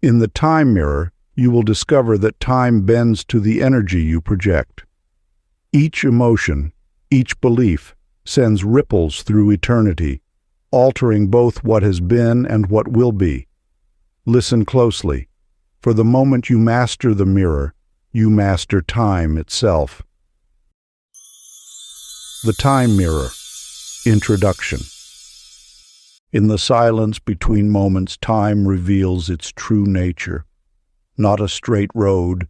In the time mirror, you will discover that time bends to the energy you project. Each emotion, each belief, sends ripples through eternity, altering both what has been and what will be. Listen closely, for the moment you master the mirror, you master time itself. The Time Mirror. Introduction. In the silence between moments, time reveals its true nature. Not a straight road,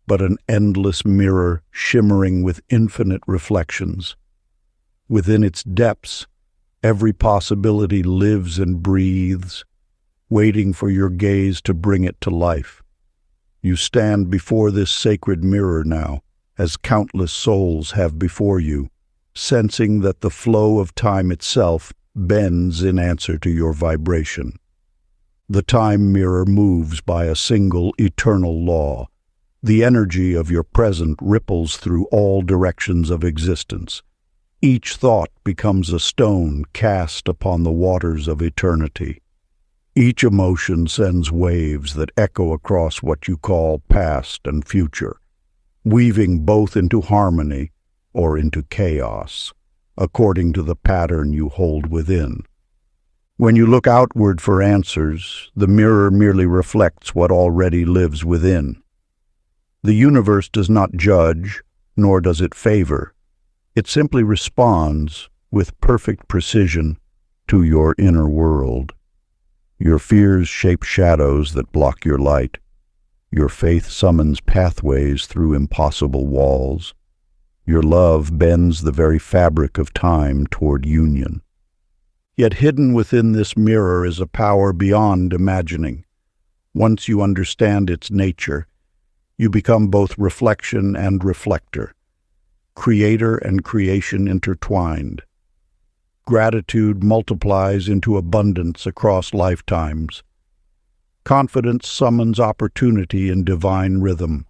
but an endless mirror shimmering with infinite reflections. Within its depths, every possibility lives and breathes, waiting for your gaze to bring it to life. You stand before this sacred mirror now, as countless souls have before you, sensing that the flow of time itself bends in answer to your vibration. The time mirror moves by a single eternal law. The energy of your present ripples through all directions of existence. Each thought becomes a stone cast upon the waters of eternity. Each emotion sends waves that echo across what you call past and future, weaving both into harmony or into chaos, according to the pattern you hold within. When you look outward for answers, the mirror merely reflects what already lives within. The universe does not judge, nor does it favor. It simply responds, with perfect precision, to your inner world. Your fears shape shadows that block your light. Your faith summons pathways through impossible walls. Your love bends the very fabric of time toward union. Yet hidden within this mirror is a power beyond imagining. Once you understand its nature, you become both reflection and reflector, creator and creation intertwined. Gratitude multiplies into abundance across lifetimes. Confidence summons opportunity in divine rhythm.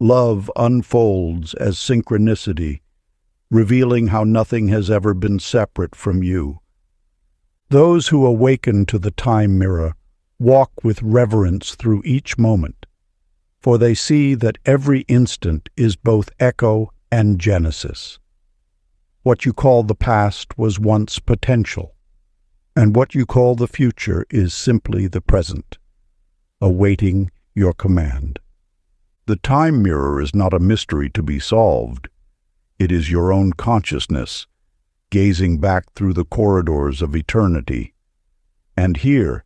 Love unfolds as synchronicity, revealing how nothing has ever been separate from you. Those who awaken to the time mirror walk with reverence through each moment, for they see that every instant is both echo and genesis. What you call the past was once potential, and what you call the future is simply the present, awaiting your command. The time mirror is not a mystery to be solved. It is your own consciousness, gazing back through the corridors of eternity. And here,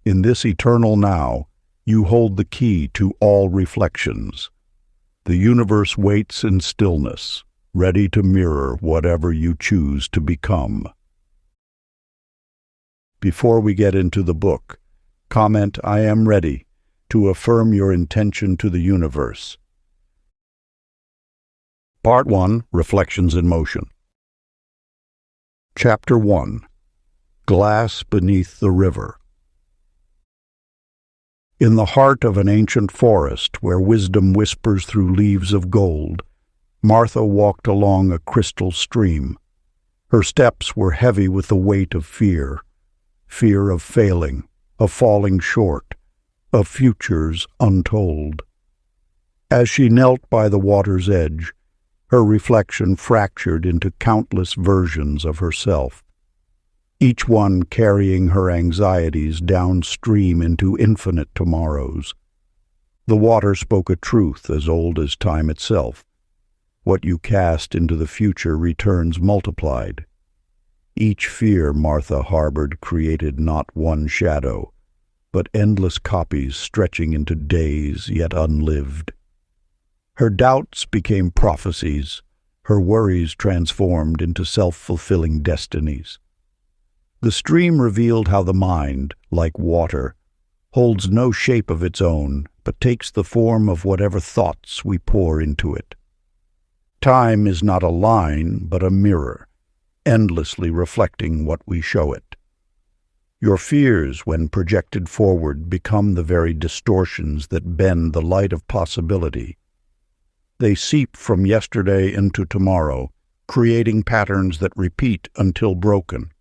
in this eternal now, you hold the key to all reflections. The universe waits in stillness, ready to mirror whatever you choose to become. Before we get into the book, comment "I am ready" to affirm your intention to the universe. Part 1, Reflections in Motion. Chapter 1, Glass Beneath the River. In the heart of an ancient forest where wisdom whispers through leaves of gold, Martha walked along a crystal stream. Her steps were heavy with the weight of fear of failing, of falling short, of futures untold. As she knelt by the water's edge, her reflection fractured into countless versions of herself, each one carrying her anxieties downstream into infinite tomorrows. The water spoke a truth as old as time itself. What you cast into the future returns multiplied. Each fear Martha harbored created not one shadow, but endless copies stretching into days yet unlived. Her doubts became prophecies, her worries transformed into self-fulfilling destinies. The stream revealed how the mind, like water, holds no shape of its own, but takes the form of whatever thoughts we pour into it. Time is not a line, but a mirror, endlessly reflecting what we show it. Your fears, when projected forward, become the very distortions that bend the light of possibility. They seep from yesterday into tomorrow, creating patterns that repeat until broken.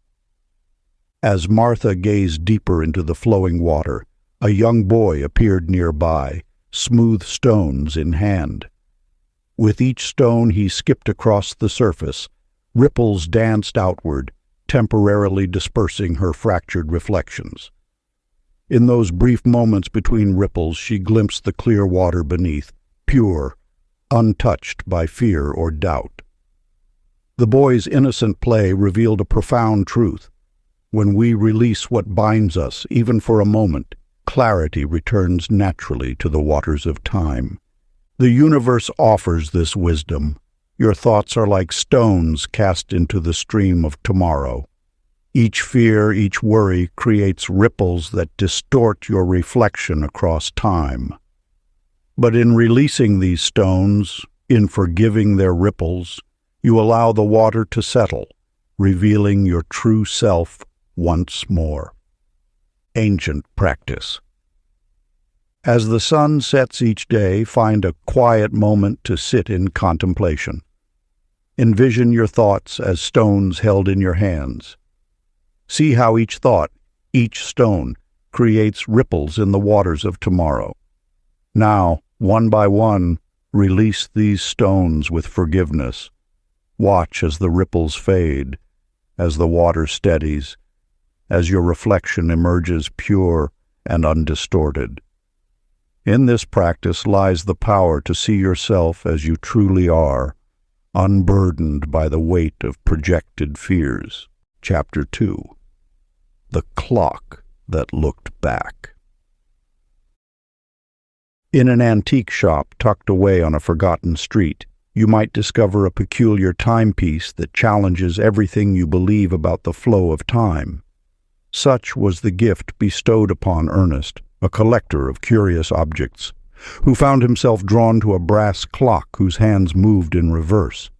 As Martha gazed deeper into the flowing water, A young boy appeared nearby, smooth stones in hand. With each stone he skipped across the surface. Ripples danced outward, temporarily dispersing her fractured reflections. In those brief moments between ripples, she glimpsed the clear water beneath, pure, untouched by fear or doubt. The boy's innocent play revealed a profound truth. When we release what binds us, even for a moment, clarity returns naturally to the waters of time. The universe offers this wisdom. Your thoughts are like stones cast into the stream of tomorrow. Each fear, each worry creates ripples that distort your reflection across time. But in releasing these stones, in forgiving their ripples, you allow the water to settle, revealing your true self once more. Ancient practice. As the sun sets each day, find a quiet moment to sit in contemplation. Envision your thoughts as stones held in your hands. See how each thought, each stone, creates ripples in the waters of tomorrow. Now, one by one, release these stones with forgiveness. Watch as the ripples fade, as the water steadies, as your reflection emerges pure and undistorted. In this practice lies the power to see yourself as you truly are, unburdened by the weight of projected fears. Chapter 2. The Clock That Looked Back. In an antique shop tucked away on a forgotten street, you might discover a peculiar timepiece that challenges everything you believe about the flow of time. Such was the gift bestowed upon Ernest, a collector of curious objects, who found himself drawn to a brass clock whose hands moved in reverse.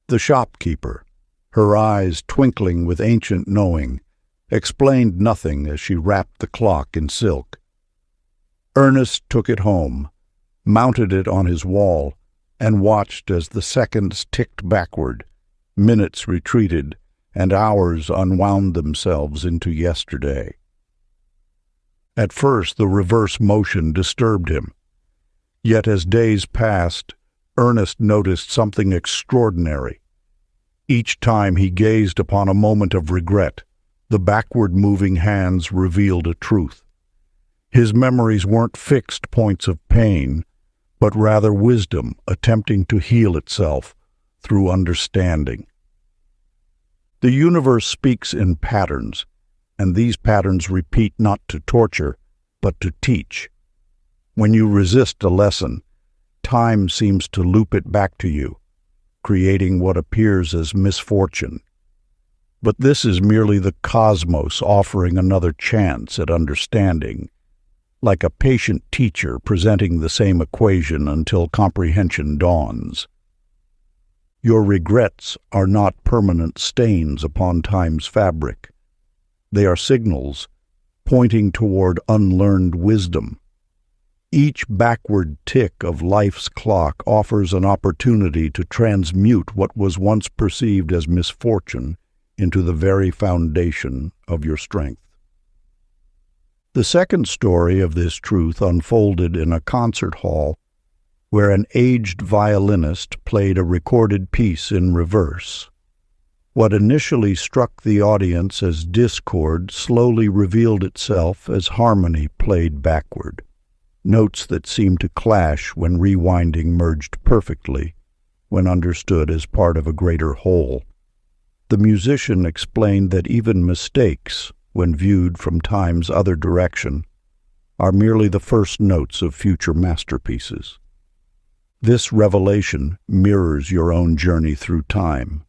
The shopkeeper, her eyes twinkling with ancient knowing, explained nothing as she wrapped the clock in silk. Ernest took it home, mounted it on his wall, and watched as the seconds ticked backward, minutes retreated, and hours unwound themselves into yesterday. At first the reverse motion disturbed him. Yet as days passed, Ernest noticed something extraordinary. Each time he gazed upon a moment of regret, the backward-moving hands revealed a truth. His memories weren't fixed points of pain, but rather wisdom attempting to heal itself through understanding. The universe speaks in patterns, and these patterns repeat not to torture, but to teach. When you resist a lesson, time seems to loop it back to you, creating what appears as misfortune. But this is merely the cosmos offering another chance at understanding, like a patient teacher presenting the same equation until comprehension dawns. Your regrets are not permanent stains upon time's fabric. They are signals pointing toward unlearned wisdom. Each backward tick of life's clock offers an opportunity to transmute what was once perceived as misfortune into the very foundation of your strength. The second story of this truth unfolded in a concert hall where an aged violinist played a recorded piece in reverse. What initially struck the audience as discord slowly revealed itself as harmony played backward. Notes that seemed to clash when rewinding merged perfectly, when understood as part of a greater whole. The musician explained that even mistakes, when viewed from time's other direction, are merely the first notes of future masterpieces. This revelation mirrors your own journey through time.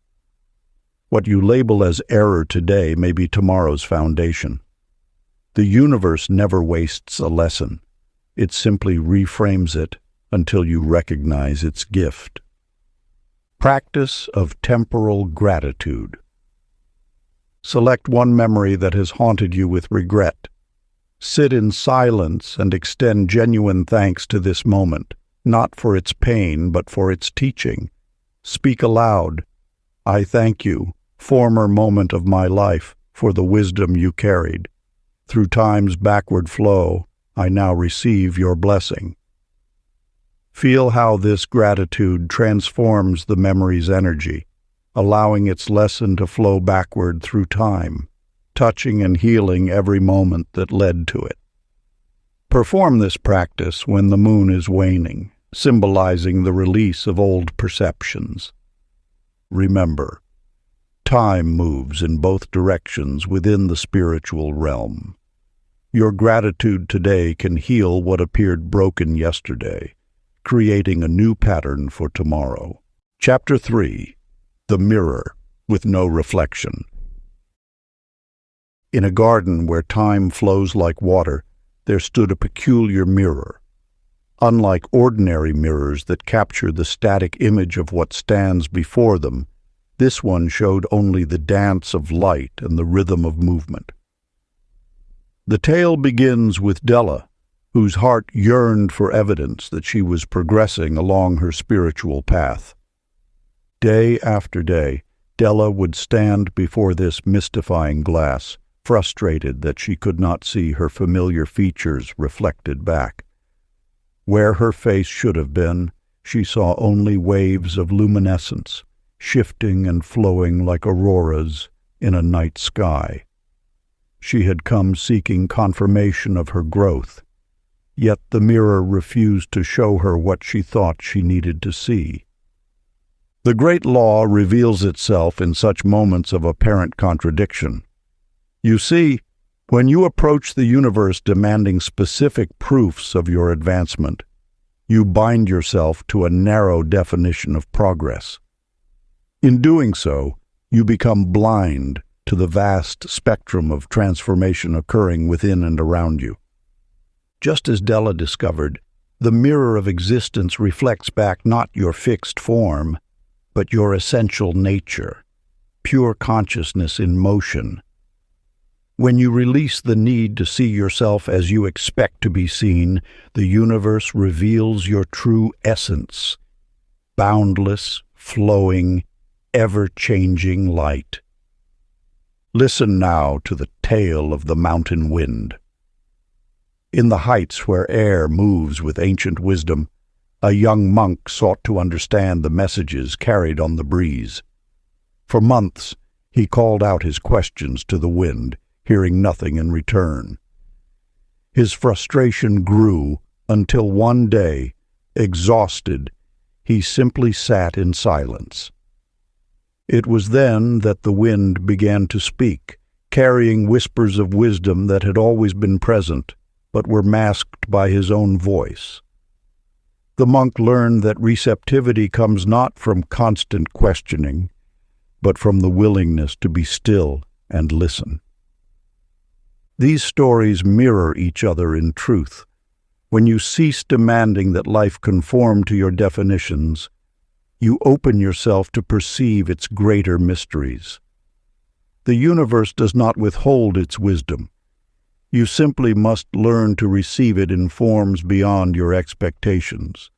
What you label as error today may be tomorrow's foundation. The universe never wastes a lesson. It simply reframes it until you recognize its gift. Practice of temporal gratitude. Select one memory that has haunted you with regret. Sit in silence and extend genuine thanks to this moment, not for its pain, but for its teaching. Speak aloud, "I thank you, former moment of my life, for the wisdom you carried. Through time's backward flow, I now receive your blessing. Feel how this gratitude transforms the memory's energy, allowing its lesson to flow backward through time, touching and healing every moment that led to it. Perform this practice when the moon is waning, symbolizing the release of old perceptions. Remember, time moves in both directions within the spiritual realm. Your gratitude today can heal what appeared broken yesterday, creating a new pattern for tomorrow. Chapter 3. The Mirror with No Reflection. In a garden where time flows like water, there stood a peculiar mirror. Unlike ordinary mirrors that capture the static image of what stands before them, this one showed only the dance of light and the rhythm of movement. The tale begins with Della, whose heart yearned for evidence that she was progressing along her spiritual path. Day after day, Della would stand before this mystifying glass, frustrated that she could not see her familiar features reflected back. Where her face should have been, she saw only waves of luminescence, shifting and flowing like auroras in a night sky. She had come seeking confirmation of her growth, yet the mirror refused to show her what she thought she needed to see. The great law reveals itself in such moments of apparent contradiction. You see, when you approach the universe demanding specific proofs of your advancement, you bind yourself to a narrow definition of progress. In doing so, you become blind to the vast spectrum of transformation occurring within and around you. Just as Della discovered, the mirror of existence reflects back not your fixed form, but your essential nature, pure consciousness in motion. When you release the need to see yourself as you expect to be seen, the universe reveals your true essence, boundless, flowing, ever-changing light. Listen now to the tale of the mountain wind. In the heights where air moves with ancient wisdom, a young monk sought to understand the messages carried on the breeze. For months, he called out his questions to the wind, hearing nothing in return. His frustration grew until one day, exhausted, he simply sat in silence. It was then that the wind began to speak, carrying whispers of wisdom that had always been present, but were masked by his own voice. The monk learned that receptivity comes not from constant questioning, but from the willingness to be still and listen. These stories mirror each other in truth. When you cease demanding that life conform to your definitions, you open yourself to perceive its greater mysteries. The universe does not withhold its wisdom. You simply must learn to receive it in forms beyond your expectations.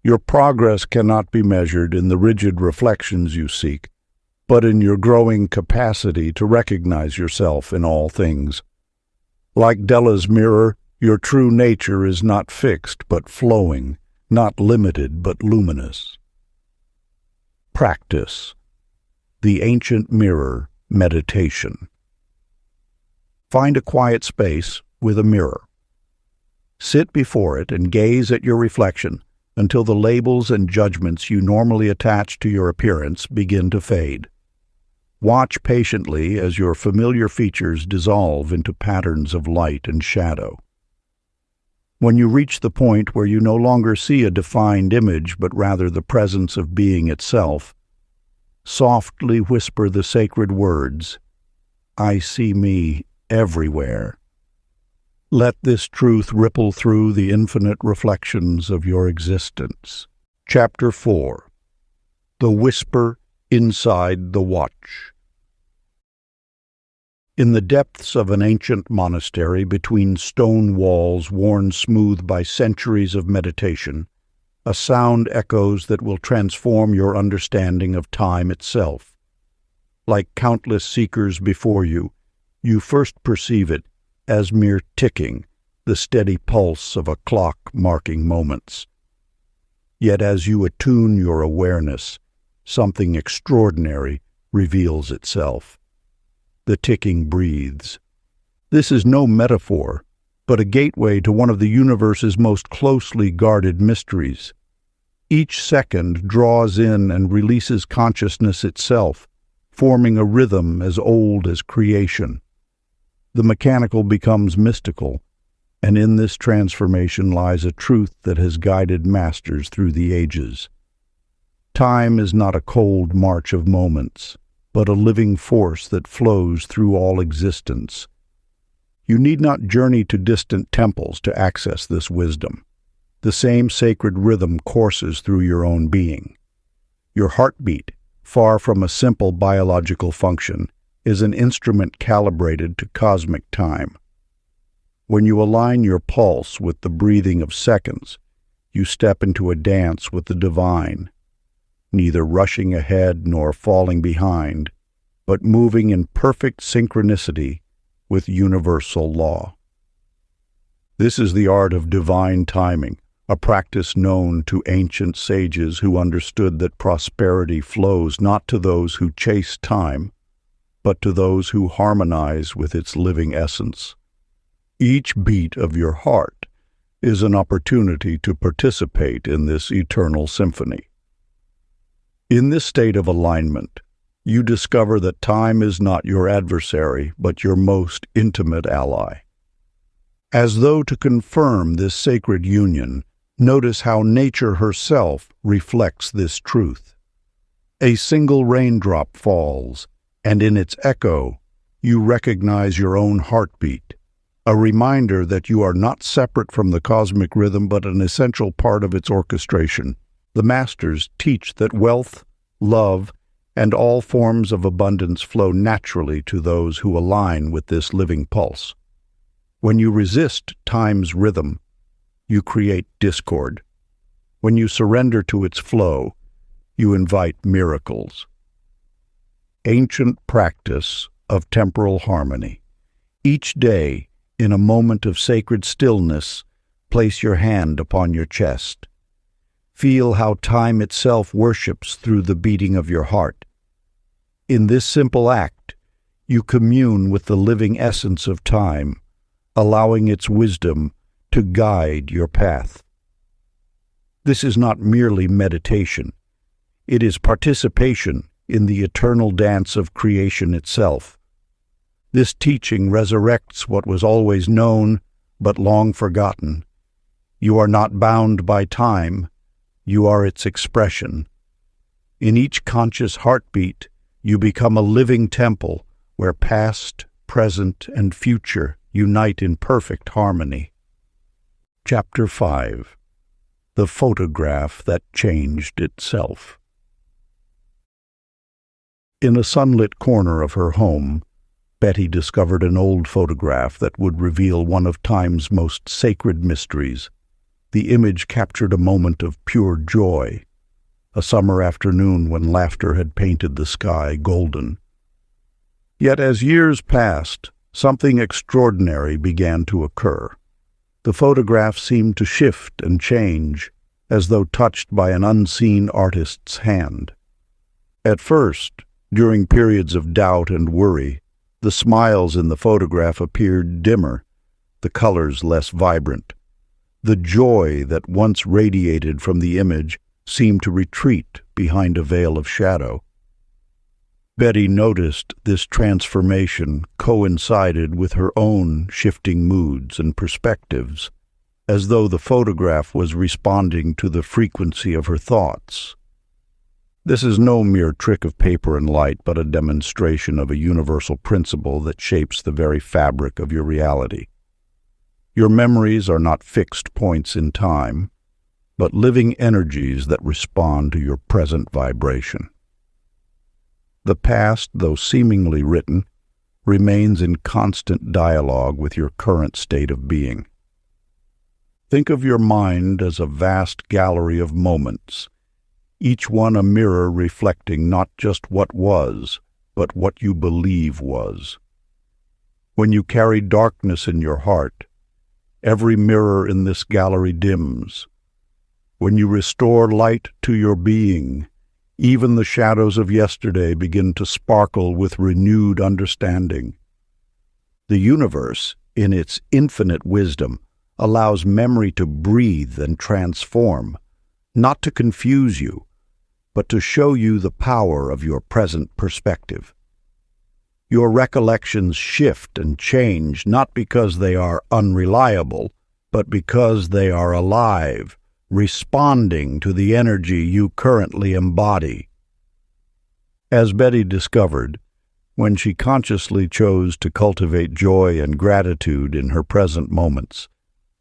Your progress cannot be measured in the rigid reflections you seek, but in your growing capacity to recognize yourself in all things. Like Della's mirror, your true nature is not fixed but flowing, not limited but luminous. Practice. The Ancient Mirror Meditation. Find a quiet space with a mirror. Sit before it and gaze at your reflection until the labels and judgments you normally attach to your appearance begin to fade. Watch patiently as your familiar features dissolve into patterns of light and shadow. When you reach the point where you no longer see a defined image but rather the presence of being itself, softly whisper the sacred words, "I see me everywhere." Let this truth ripple through the infinite reflections of your existence. Chapter 4. The Whisper Inside the Watch. In the depths of an ancient monastery between stone walls worn smooth by centuries of meditation, a sound echoes that will transform your understanding of time itself. Like countless seekers before you, you first perceive it, as mere ticking, the steady pulse of a clock marking moments. Yet as you attune your awareness, something extraordinary reveals itself. The ticking breathes. This is no metaphor, but a gateway to one of the universe's most closely guarded mysteries. Each second draws in and releases consciousness itself, forming a rhythm as old as creation. The mechanical becomes mystical, and in this transformation lies a truth that has guided masters through the ages. Time is not a cold march of moments, but a living force that flows through all existence. You need not journey to distant temples to access this wisdom. The same sacred rhythm courses through your own being. Your heartbeat, far from a simple biological function, is an instrument calibrated to cosmic time. When you align your pulse with the breathing of seconds, you step into a dance with the divine, neither rushing ahead nor falling behind, but moving in perfect synchronicity with universal law. This is the art of divine timing, a practice known to ancient sages who understood that prosperity flows not to those who chase time, but to those who harmonize with its living essence. Each beat of your heart is an opportunity to participate in this eternal symphony. In this state of alignment, you discover that time is not your adversary, but your most intimate ally. As though to confirm this sacred union, notice how nature herself reflects this truth. A single raindrop falls, and in its echo, you recognize your own heartbeat, a reminder that you are not separate from the cosmic rhythm but an essential part of its orchestration. The masters teach that wealth, love, and all forms of abundance flow naturally to those who align with this living pulse. When you resist time's rhythm, you create discord. When you surrender to its flow, you invite miracles. Ancient practice of temporal harmony. Each day, in a moment of sacred stillness, place your hand upon your chest. Feel how time itself worships through the beating of your heart. In this simple act, you commune with the living essence of time, allowing its wisdom to guide your path. This is not merely meditation. It is participation in the eternal dance of creation itself. This teaching resurrects what was always known but long forgotten. You are not bound by time. You are its expression. In each conscious heartbeat, you become a living temple where past, present, and future unite in perfect harmony. Chapter 5. The Photograph That Changed Itself. In a sunlit corner of her home, Betty discovered an old photograph that would reveal one of time's most sacred mysteries. The image captured a moment of pure joy, a summer afternoon when laughter had painted the sky golden. Yet as years passed, something extraordinary began to occur. The photograph seemed to shift and change, as though touched by an unseen artist's hand. At first, during periods of doubt and worry, the smiles in the photograph appeared dimmer, the colors less vibrant. The joy that once radiated from the image seemed to retreat behind a veil of shadow. Betty noticed this transformation coincided with her own shifting moods and perspectives, as though the photograph was responding to the frequency of her thoughts. This is no mere trick of paper and light, but a demonstration of a universal principle that shapes the very fabric of your reality. Your memories are not fixed points in time, but living energies that respond to your present vibration. The past, though seemingly written, remains in constant dialogue with your current state of being. Think of your mind as a vast gallery of moments, each one a mirror reflecting not just what was, but what you believe was. When you carry darkness in your heart, every mirror in this gallery dims. When you restore light to your being, even the shadows of yesterday begin to sparkle with renewed understanding. The universe, in its infinite wisdom, allows memory to breathe and transform, not to confuse you, but to show you the power of your present perspective. Your recollections shift and change not because they are unreliable, but because they are alive, responding to the energy you currently embody. As Betty discovered, when she consciously chose to cultivate joy and gratitude in her present moments,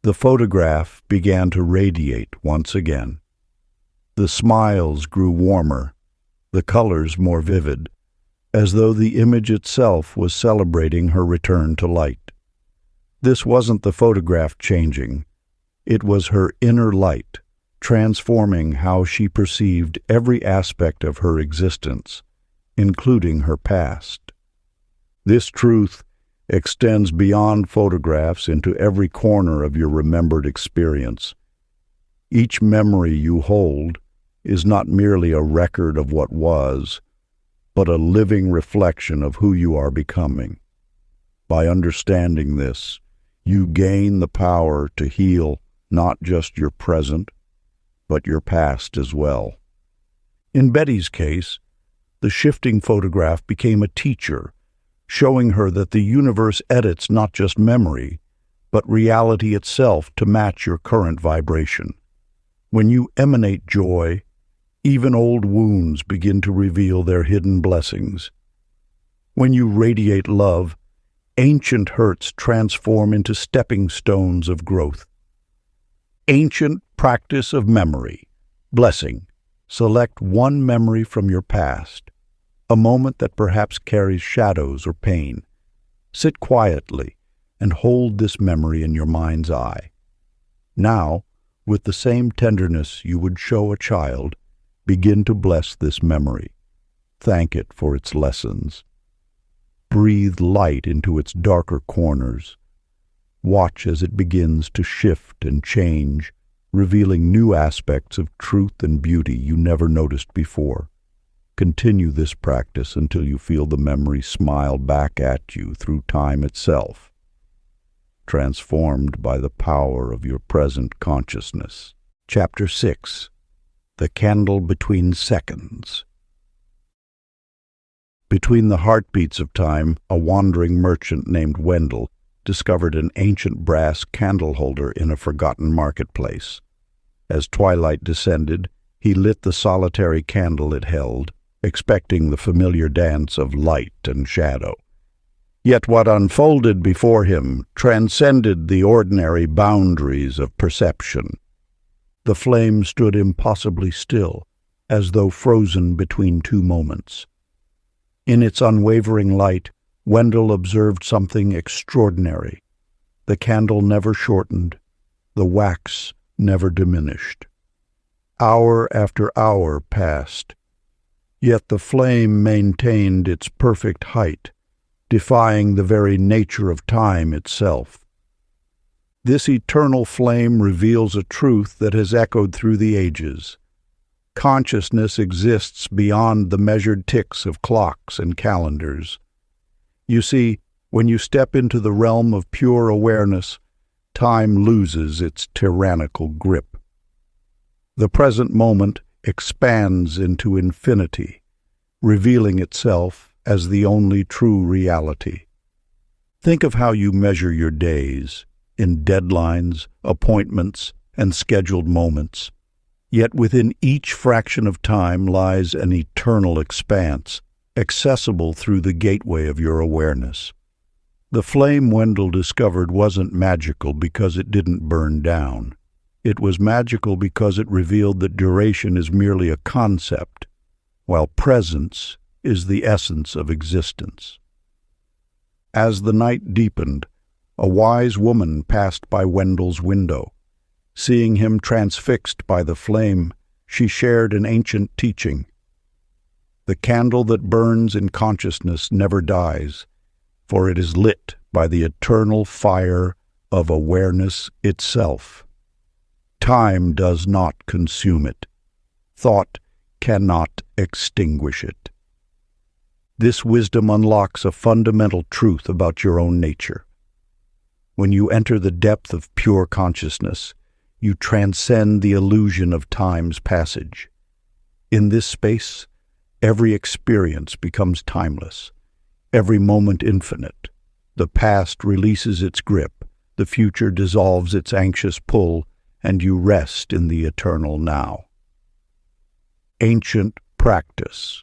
the photograph began to radiate once again. The smiles grew warmer, the colors more vivid, as though the image itself was celebrating her return to light. This wasn't the photograph changing. It was her inner light, transforming how she perceived every aspect of her existence, including her past. This truth extends beyond photographs into every corner of your remembered experience. Each memory you hold is not merely a record of what was, but a living reflection of who you are becoming. By understanding this, you gain the power to heal not just your present, but your past as well. In Betty's case, the shifting photograph became a teacher, showing her that the universe edits not just memory, but reality itself to match your current vibration. When you emanate joy, even old wounds begin to reveal their hidden blessings. When you radiate love, ancient hurts transform into stepping stones of growth. Ancient practice of memory. Blessing. Select one memory from your past, a moment that perhaps carries shadows or pain. Sit quietly and hold this memory in your mind's eye. Now, with the same tenderness you would show a child, begin to bless this memory. Thank it for its lessons. Breathe light into its darker corners. Watch as it begins to shift and change, revealing new aspects of truth and beauty you never noticed before. Continue this practice until you feel the memory smile back at you through time itself, transformed by the power of your present consciousness. Chapter 6. The Candle Between Seconds. Between the heartbeats of time, a wandering merchant named Wendell discovered an ancient brass candle holder in a forgotten marketplace. As twilight descended, he lit the solitary candle it held, expecting the familiar dance of light and shadow. Yet what unfolded before him transcended the ordinary boundaries of perception. The flame stood impossibly still, as though frozen between two moments. In its unwavering light, Wendell observed something extraordinary. The candle never shortened, the wax never diminished. Hour after hour passed, yet the flame maintained its perfect height, defying the very nature of time itself. This eternal flame reveals a truth that has echoed through the ages. Consciousness exists beyond the measured ticks of clocks and calendars. You see, when you step into the realm of pure awareness, time loses its tyrannical grip. The present moment expands into infinity, revealing itself as the only true reality. Think of how you measure your days, in deadlines, appointments, and scheduled moments. Yet within each fraction of time lies an eternal expanse, accessible through the gateway of your awareness. The flame Wendell discovered wasn't magical because it didn't burn down. It was magical because it revealed that duration is merely a concept, while presence is the essence of existence. As the night deepened, a wise woman passed by Wendell's window. Seeing him transfixed by the flame, she shared an ancient teaching. The candle that burns in consciousness never dies, for it is lit by the eternal fire of awareness itself. Time does not consume it. Thought cannot extinguish it. This wisdom unlocks a fundamental truth about your own nature. When you enter the depth of pure consciousness, you transcend the illusion of time's passage. In this space, every experience becomes timeless, every moment infinite. The past releases its grip, the future dissolves its anxious pull, and you rest in the eternal now. Ancient practice.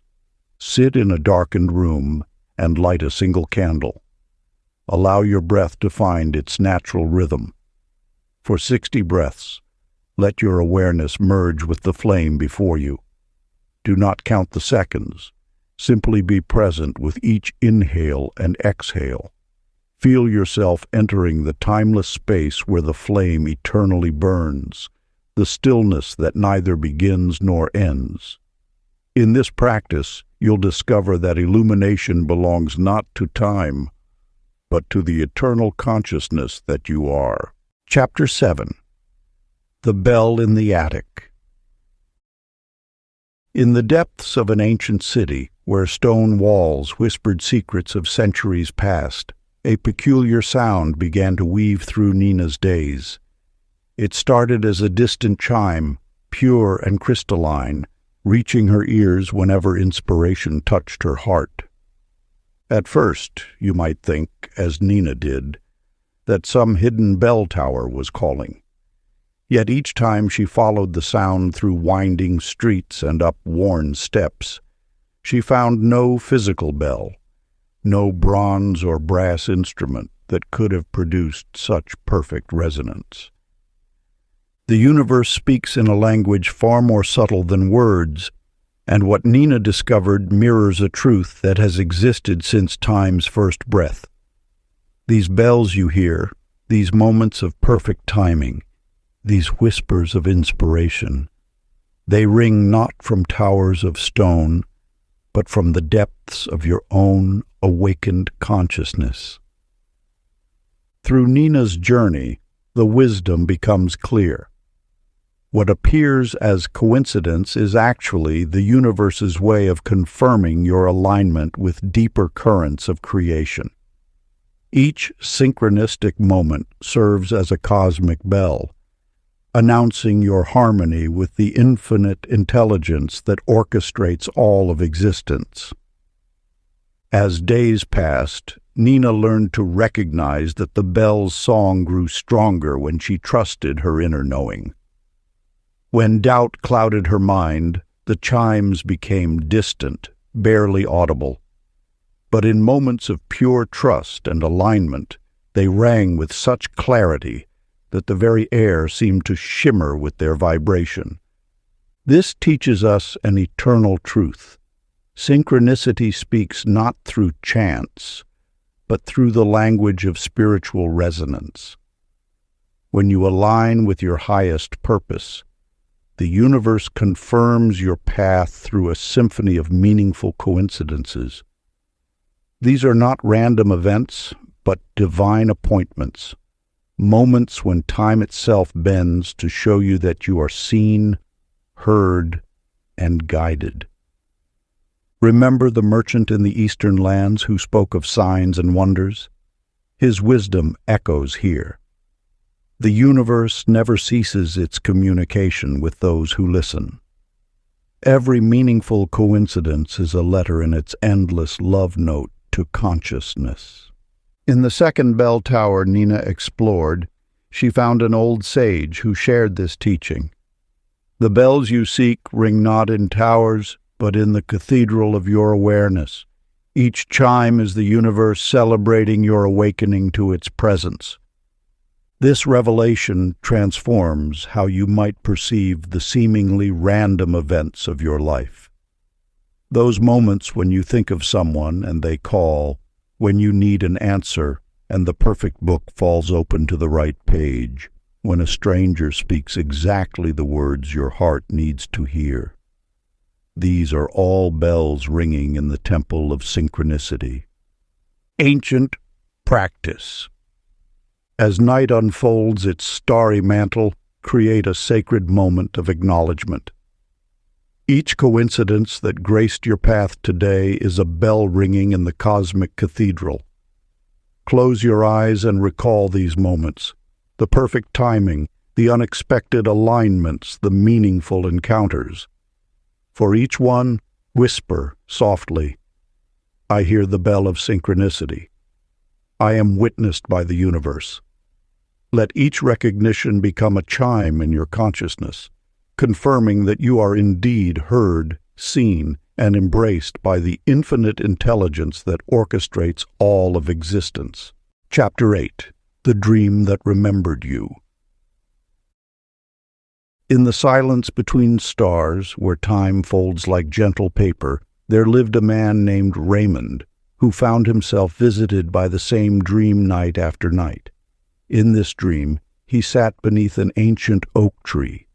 Sit in a darkened room and light a single candle. Allow your breath to find its natural rhythm. For 60 breaths, let your awareness merge with the flame before you. Do not count the seconds. Simply be present with each inhale and exhale. Feel yourself entering the timeless space where the flame eternally burns, the stillness that neither begins nor ends. In this practice, you'll discover that illumination belongs not to time, but to the eternal consciousness that you are. Chapter 7. The Bell in the Attic. In the depths of an ancient city, where stone walls whispered secrets of centuries past, a peculiar sound began to weave through Nina's days. It started as a distant chime, pure and crystalline, reaching her ears whenever inspiration touched her heart. At first, you might think, as Nina did, that some hidden bell tower was calling. Yet each time she followed the sound through winding streets and up worn steps, she found no physical bell, no bronze or brass instrument that could have produced such perfect resonance. The universe speaks in a language far more subtle than words, and what Nina discovered mirrors a truth that has existed since time's first breath. These bells you hear, these moments of perfect timing, these whispers of inspiration, they ring not from towers of stone, but from the depths of your own awakened consciousness. Through Nina's journey, the wisdom becomes clear. What appears as coincidence is actually the universe's way of confirming your alignment with deeper currents of creation. Each synchronistic moment serves as a cosmic bell, announcing your harmony with the infinite intelligence that orchestrates all of existence. As days passed, Nina learned to recognize that the bell's song grew stronger when she trusted her inner knowing. When doubt clouded her mind, the chimes became distant, barely audible. But in moments of pure trust and alignment, they rang with such clarity that the very air seemed to shimmer with their vibration. This teaches us an eternal truth. Synchronicity speaks not through chance, but through the language of spiritual resonance. When you align with your highest purpose, the universe confirms your path through a symphony of meaningful coincidences. These are not random events, but divine appointments, moments when time itself bends to show you that you are seen, heard, and guided. Remember the merchant in the eastern lands who spoke of signs and wonders? His wisdom echoes here. The universe never ceases its communication with those who listen. Every meaningful coincidence is a letter in its endless love note to consciousness. In the second bell tower Nina explored, she found an old sage who shared this teaching. The bells you seek ring not in towers, but in the cathedral of your awareness. Each chime is the universe celebrating your awakening to its presence. This revelation transforms how you might perceive the seemingly random events of your life. Those moments when you think of someone and they call, when you need an answer and the perfect book falls open to the right page, when a stranger speaks exactly the words your heart needs to hear. These are all bells ringing in the temple of synchronicity. Ancient Practice. As night unfolds its starry mantle, create a sacred moment of acknowledgement. Each coincidence that graced your path today is a bell ringing in the cosmic cathedral. Close your eyes and recall these moments, the perfect timing, the unexpected alignments, the meaningful encounters. For each one, whisper softly, "I hear the bell of synchronicity. I am witnessed by the universe." Let each recognition become a chime in your consciousness, confirming that you are indeed heard, seen, and embraced by the infinite intelligence that orchestrates all of existence. Chapter 8. The Dream That Remembered You. In the silence between stars, where time folds like gentle paper, there lived a man named Raymond, who found himself visited by the same dream night after night. In this dream, he sat beneath an ancient oak tree,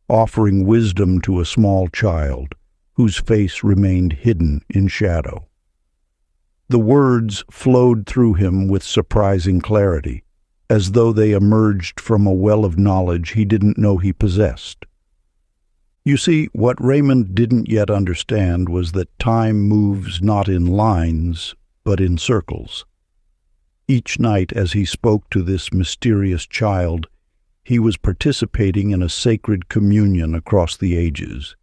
offering wisdom to a small child, whose face remained hidden in shadow. The words flowed through him with surprising clarity, as though they emerged from a well of knowledge he didn't know he possessed. You see, what Raymond didn't yet understand was that time moves not in lines, but in circles. Each night, as he spoke to this mysterious child, he was participating in a sacred communion across the ages.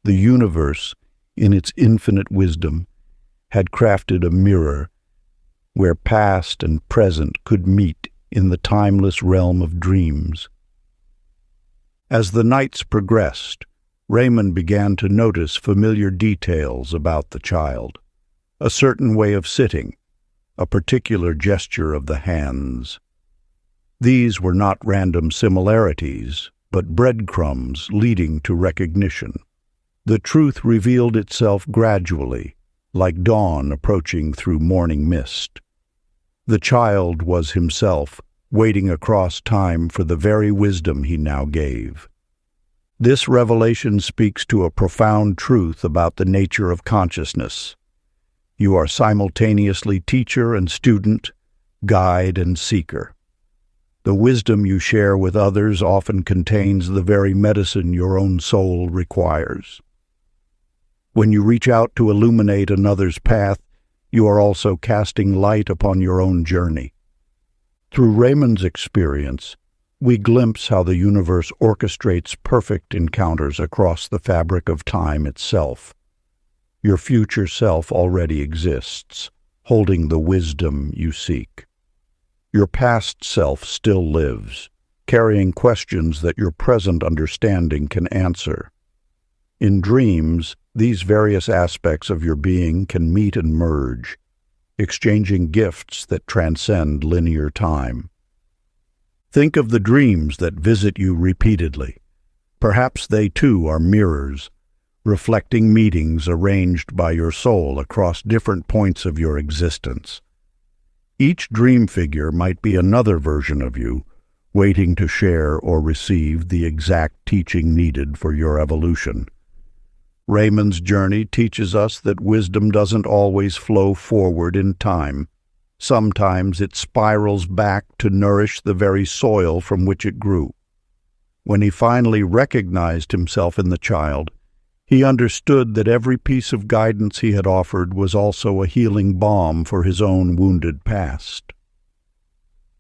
The universe, in its infinite wisdom, had crafted a mirror where past and present could meet in the timeless realm of dreams. As the nights progressed, Raymond began to notice familiar details about the child. A certain way of sitting, a particular gesture of the hands. These were not random similarities, but breadcrumbs leading to recognition. The truth revealed itself gradually, like dawn approaching through morning mist. The child was himself, waiting across time for the very wisdom he now gave. This revelation speaks to a profound truth about the nature of consciousness. You are simultaneously teacher and student, guide and seeker. The wisdom you share with others often contains the very medicine your own soul requires. When you reach out to illuminate another's path, you are also casting light upon your own journey. Through Raymond's experience, we glimpse how the universe orchestrates perfect encounters across the fabric of time itself. Your future self already exists, holding the wisdom you seek. Your past self still lives, carrying questions that your present understanding can answer. In dreams, these various aspects of your being can meet and merge, exchanging gifts that transcend linear time. Think of the dreams that visit you repeatedly. Perhaps they too are mirrors, reflecting meetings arranged by your soul across different points of your existence. Each dream figure might be another version of you, waiting to share or receive the exact teaching needed for your evolution. Raymond's journey teaches us that wisdom doesn't always flow forward in time. Sometimes it spirals back to nourish the very soil from which it grew. When he finally recognized himself in the child, he understood that every piece of guidance he had offered was also a healing balm for his own wounded past.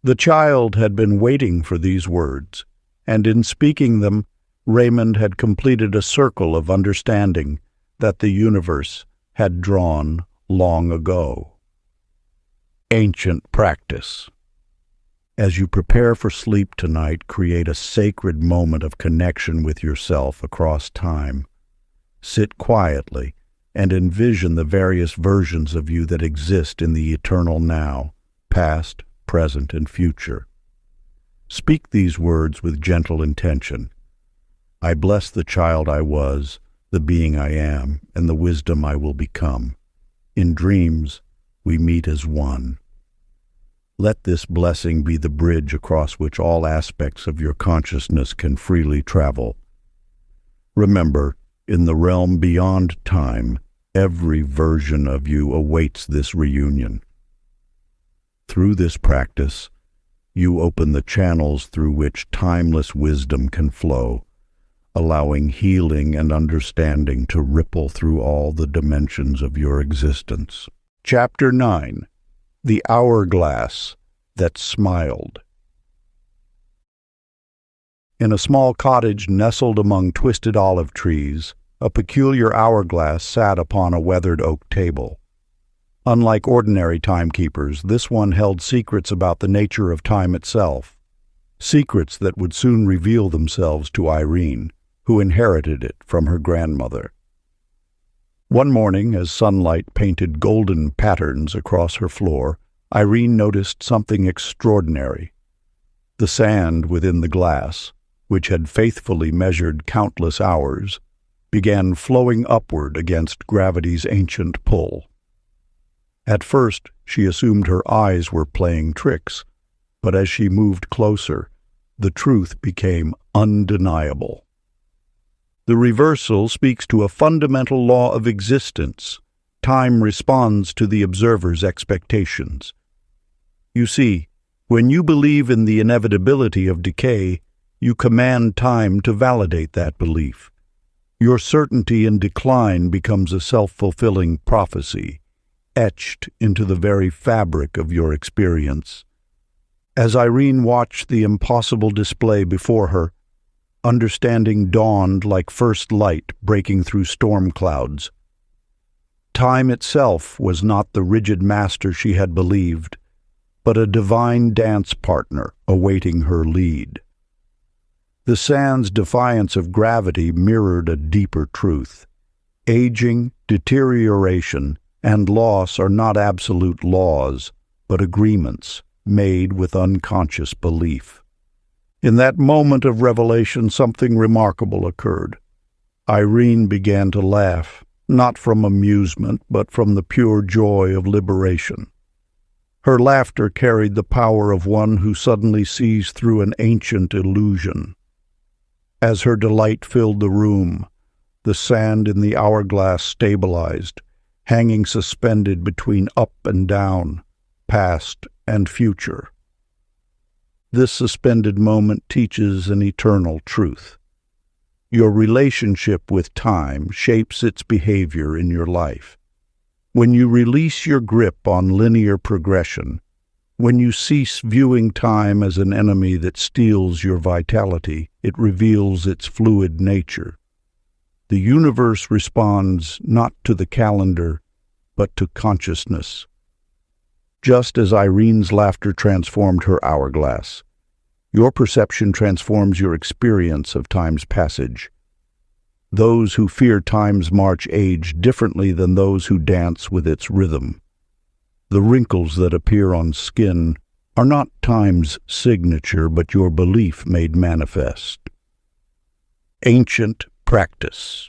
The child had been waiting for these words, and in speaking them, Raymond had completed a circle of understanding that the universe had drawn long ago. Ancient practice. As you prepare for sleep tonight, create a sacred moment of connection with yourself across time. Sit quietly and envision the various versions of you that exist in the eternal now, past, present, and future. Speak these words with gentle intention. I bless the child I was, the being I am, and the wisdom I will become. In dreams, we meet as one. Let this blessing be the bridge across which all aspects of your consciousness can freely travel. Remember, in the realm beyond time, every version of you awaits this reunion. Through this practice, you open the channels through which timeless wisdom can flow, allowing healing and understanding to ripple through all the dimensions of your existence. Chapter 9. The Hourglass That Smiled. In a small cottage nestled among twisted olive trees, a peculiar hourglass sat upon a weathered oak table. Unlike ordinary timekeepers, this one held secrets about the nature of time itself, secrets that would soon reveal themselves to Irene, who inherited it from her grandmother. One morning, as sunlight painted golden patterns across her floor, Irene noticed something extraordinary. The sand within the glass, which had faithfully measured countless hours, began flowing upward against gravity's ancient pull. At first, she assumed her eyes were playing tricks, but as she moved closer, the truth became undeniable. The reversal speaks to a fundamental law of existence. Time responds to the observer's expectations. You see, when you believe in the inevitability of decay, you command time to validate that belief. Your certainty in decline becomes a self-fulfilling prophecy, etched into the very fabric of your experience. As Irene watched the impossible display before her, understanding dawned like first light breaking through storm clouds. Time itself was not the rigid master she had believed, but a divine dance partner awaiting her lead. The sand's defiance of gravity mirrored a deeper truth. Aging, deterioration, and loss are not absolute laws, but agreements made with unconscious belief. In that moment of revelation, something remarkable occurred. Irene began to laugh, not from amusement, but from the pure joy of liberation. Her laughter carried the power of one who suddenly sees through an ancient illusion. As her delight filled the room, the sand in the hourglass stabilized, hanging suspended between up and down, past and future. This suspended moment teaches an eternal truth. Your relationship with time shapes its behavior in your life. When you release your grip on linear progression, when you cease viewing time as an enemy that steals your vitality, it reveals its fluid nature. The universe responds not to the calendar, but to consciousness. Just as Irene's laughter transformed her hourglass, your perception transforms your experience of time's passage. Those who fear time's march age differently than those who dance with its rhythm. The wrinkles that appear on skin are not time's signature, but your belief made manifest. Ancient practice.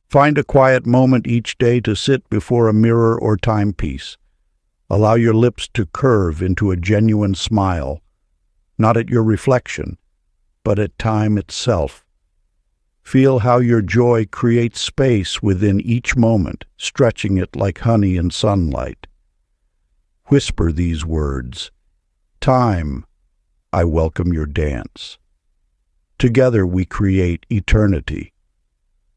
Find a quiet moment each day to sit before a mirror or timepiece. Allow your lips to curve into a genuine smile, not at your reflection, but at time itself. Feel how your joy creates space within each moment, stretching it like honey in sunlight. Whisper these words: "Time, I welcome your dance." Together we create eternity.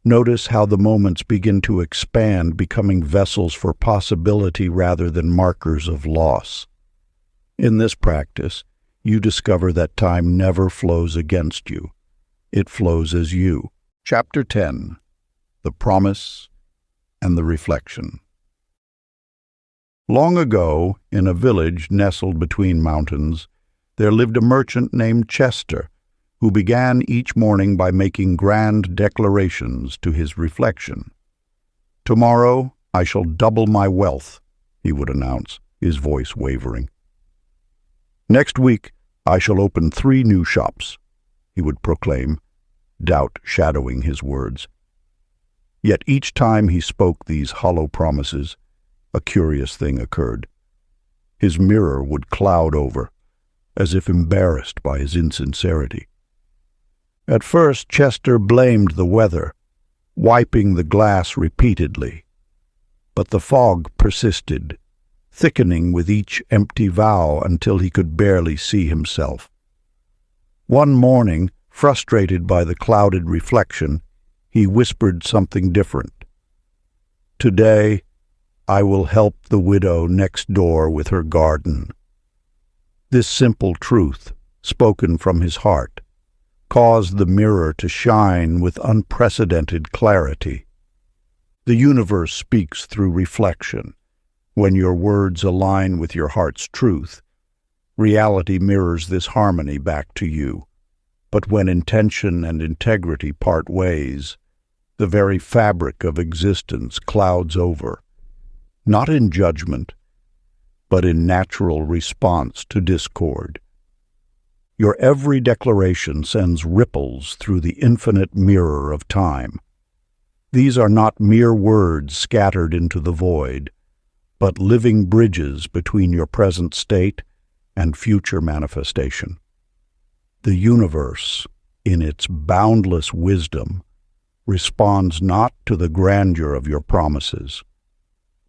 Notice how the moments begin to expand, becoming vessels for possibility rather than markers of loss. In this practice, you discover that time never flows against you. It flows as you. Chapter 10. The Promise and the Reflection. Long ago, in a village nestled between mountains, there lived a merchant named Chester, who began each morning by making grand declarations to his reflection. "Tomorrow I shall double my wealth," he would announce, his voice wavering. "Next week I shall open 3 new shops," he would proclaim, doubt shadowing his words. Yet each time he spoke these hollow promises, a curious thing occurred. His mirror would cloud over, as if embarrassed by his insincerity. At first, Chester blamed the weather, wiping the glass repeatedly. But the fog persisted, thickening with each empty vow until he could barely see himself. One morning, frustrated by the clouded reflection, he whispered something different. "Today, I will help the widow next door with her garden." This simple truth, spoken from his heart, caused the mirror to shine with unprecedented clarity. The universe speaks through reflection. When your words align with your heart's truth, reality mirrors this harmony back to you. But when intention and integrity part ways, the very fabric of existence clouds over, not in judgment, but in natural response to discord. Your every declaration sends ripples through the infinite mirror of time. These are not mere words scattered into the void, but living bridges between your present state and future manifestation. The universe, in its boundless wisdom, responds not to the grandeur of your promises,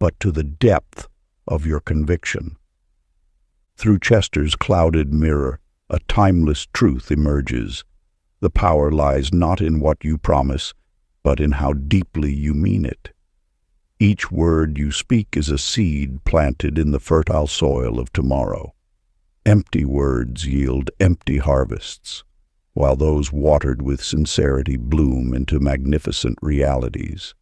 but to the depth of your conviction. Through Chester's clouded mirror, a timeless truth emerges. The power lies not in what you promise, but in how deeply you mean it. Each word you speak is a seed planted in the fertile soil of tomorrow. Empty words yield empty harvests, while those watered with sincerity bloom into magnificent realities.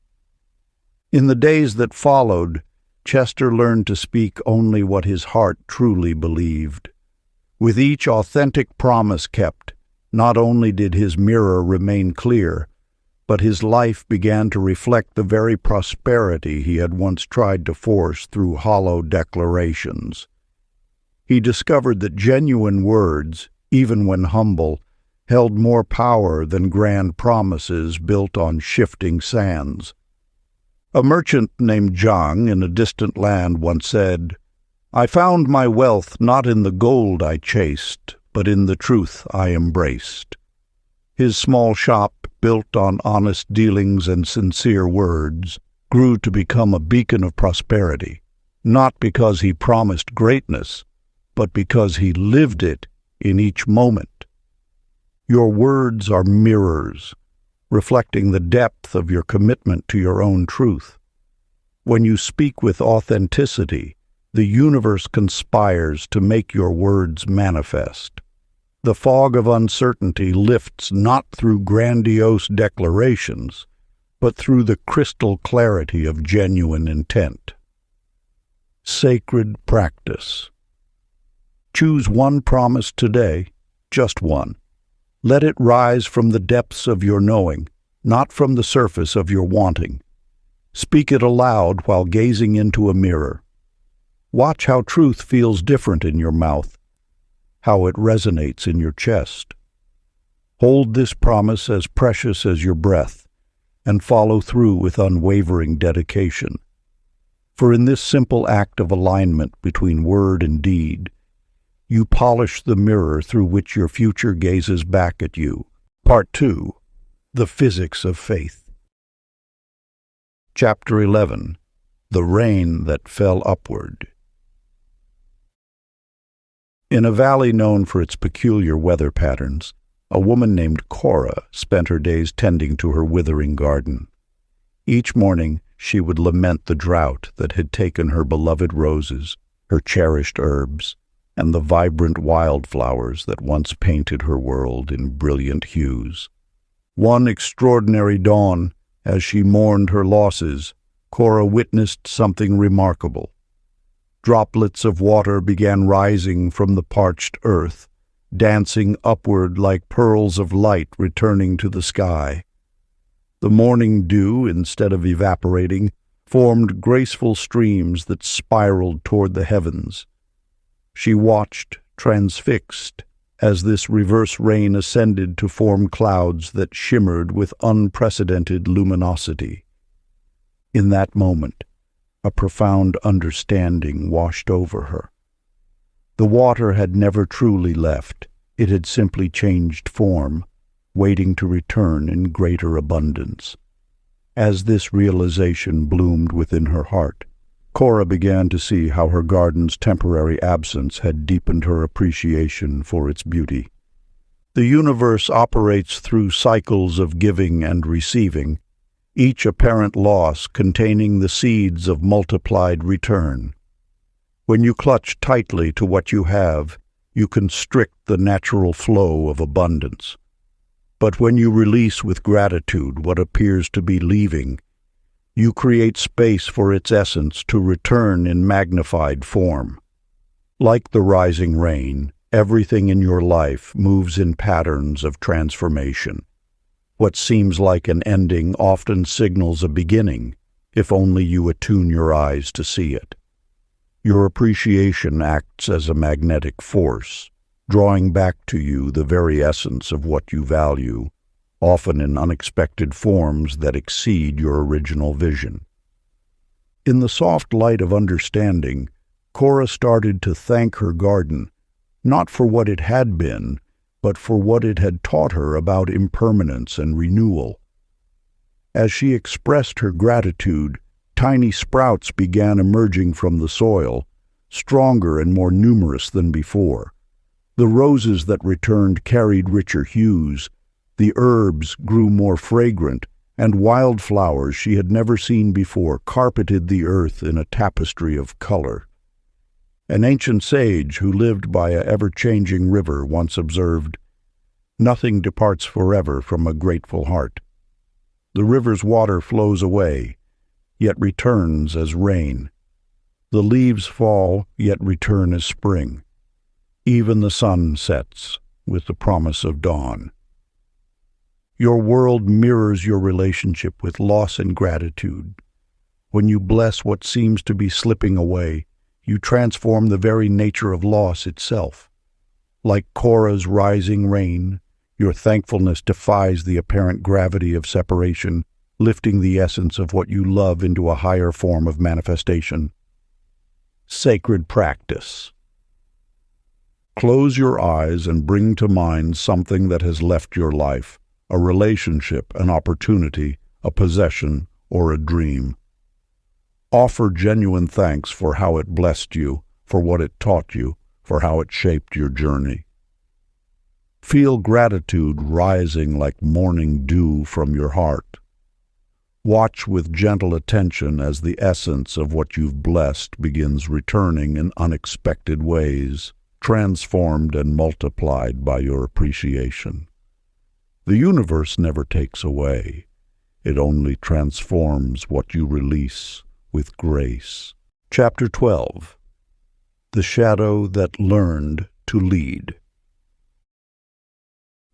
In the days that followed, Chester learned to speak only what his heart truly believed. With each authentic promise kept, not only did his mirror remain clear, but his life began to reflect the very prosperity he had once tried to force through hollow declarations. He discovered that genuine words, even when humble, held more power than grand promises built on shifting sands. A merchant named Zhang in a distant land once said, "I found my wealth not in the gold I chased, but in the truth I embraced." His small shop, built on honest dealings and sincere words, grew to become a beacon of prosperity, not because he promised greatness, but because he lived it in each moment. Your words are mirrors, reflecting the depth of your commitment to your own truth. When you speak with authenticity, the universe conspires to make your words manifest. The fog of uncertainty lifts not through grandiose declarations, but through the crystal clarity of genuine intent. Sacred practice. Choose one promise today, just one. Let it rise from the depths of your knowing, not from the surface of your wanting. Speak it aloud while gazing into a mirror. Watch how truth feels different in your mouth, how it resonates in your chest. Hold this promise as precious as your breath, and follow through with unwavering dedication. For in this simple act of alignment between word and deed, you polish the mirror through which your future gazes back at you. Part 2. The Physics of Faith. Chapter 11. The Rain That Fell Upward. In a valley known for its peculiar weather patterns, a woman named Cora spent her days tending to her withering garden. Each morning she would lament the drought that had taken her beloved roses, her cherished herbs, and the vibrant wildflowers that once painted her world in brilliant hues. One extraordinary dawn, as she mourned her losses, Cora witnessed something remarkable. Droplets of water began rising from the parched earth, dancing upward like pearls of light returning to the sky. The morning dew, instead of evaporating, formed graceful streams that spiraled toward the heavens. She watched, transfixed, as this reverse rain ascended to form clouds that shimmered with unprecedented luminosity. In that moment, a profound understanding washed over her. The water had never truly left. It had simply changed form, waiting to return in greater abundance. As this realization bloomed within her heart, Cora began to see how her garden's temporary absence had deepened her appreciation for its beauty. The universe operates through cycles of giving and receiving, each apparent loss containing the seeds of multiplied return. When you clutch tightly to what you have, you constrict the natural flow of abundance. But when you release with gratitude what appears to be leaving, you create space for its essence to return in magnified form. Like the rising rain, everything in your life moves in patterns of transformation. What seems like an ending often signals a beginning, if only you attune your eyes to see it. Your appreciation acts as a magnetic force, drawing back to you the very essence of what you value, often in unexpected forms that exceed your original vision. In the soft light of understanding, Cora started to thank her garden, not for what it had been, but for what it had taught her about impermanence and renewal. As she expressed her gratitude, tiny sprouts began emerging from the soil, stronger and more numerous than before. The roses that returned carried richer hues, the herbs grew more fragrant, and wildflowers she had never seen before carpeted the earth in a tapestry of color. An ancient sage who lived by a ever-changing river once observed, "Nothing departs forever from a grateful heart. The river's water flows away, yet returns as rain. The leaves fall, yet return as spring. Even the sun sets with the promise of dawn." Your world mirrors your relationship with loss and gratitude. When you bless what seems to be slipping away, you transform the very nature of loss itself. Like Cora's rising rain, your thankfulness defies the apparent gravity of separation, lifting the essence of what you love into a higher form of manifestation. Sacred practice. Close your eyes and bring to mind something that has left your life, a relationship, an opportunity, a possession, or a dream. Offer genuine thanks for how it blessed you, for what it taught you, for how it shaped your journey. Feel gratitude rising like morning dew from your heart. Watch with gentle attention as the essence of what you've blessed begins returning in unexpected ways, transformed and multiplied by your appreciation. The universe never takes away. It only transforms what you release with grace. Chapter 12. The Shadow That Learned to Lead.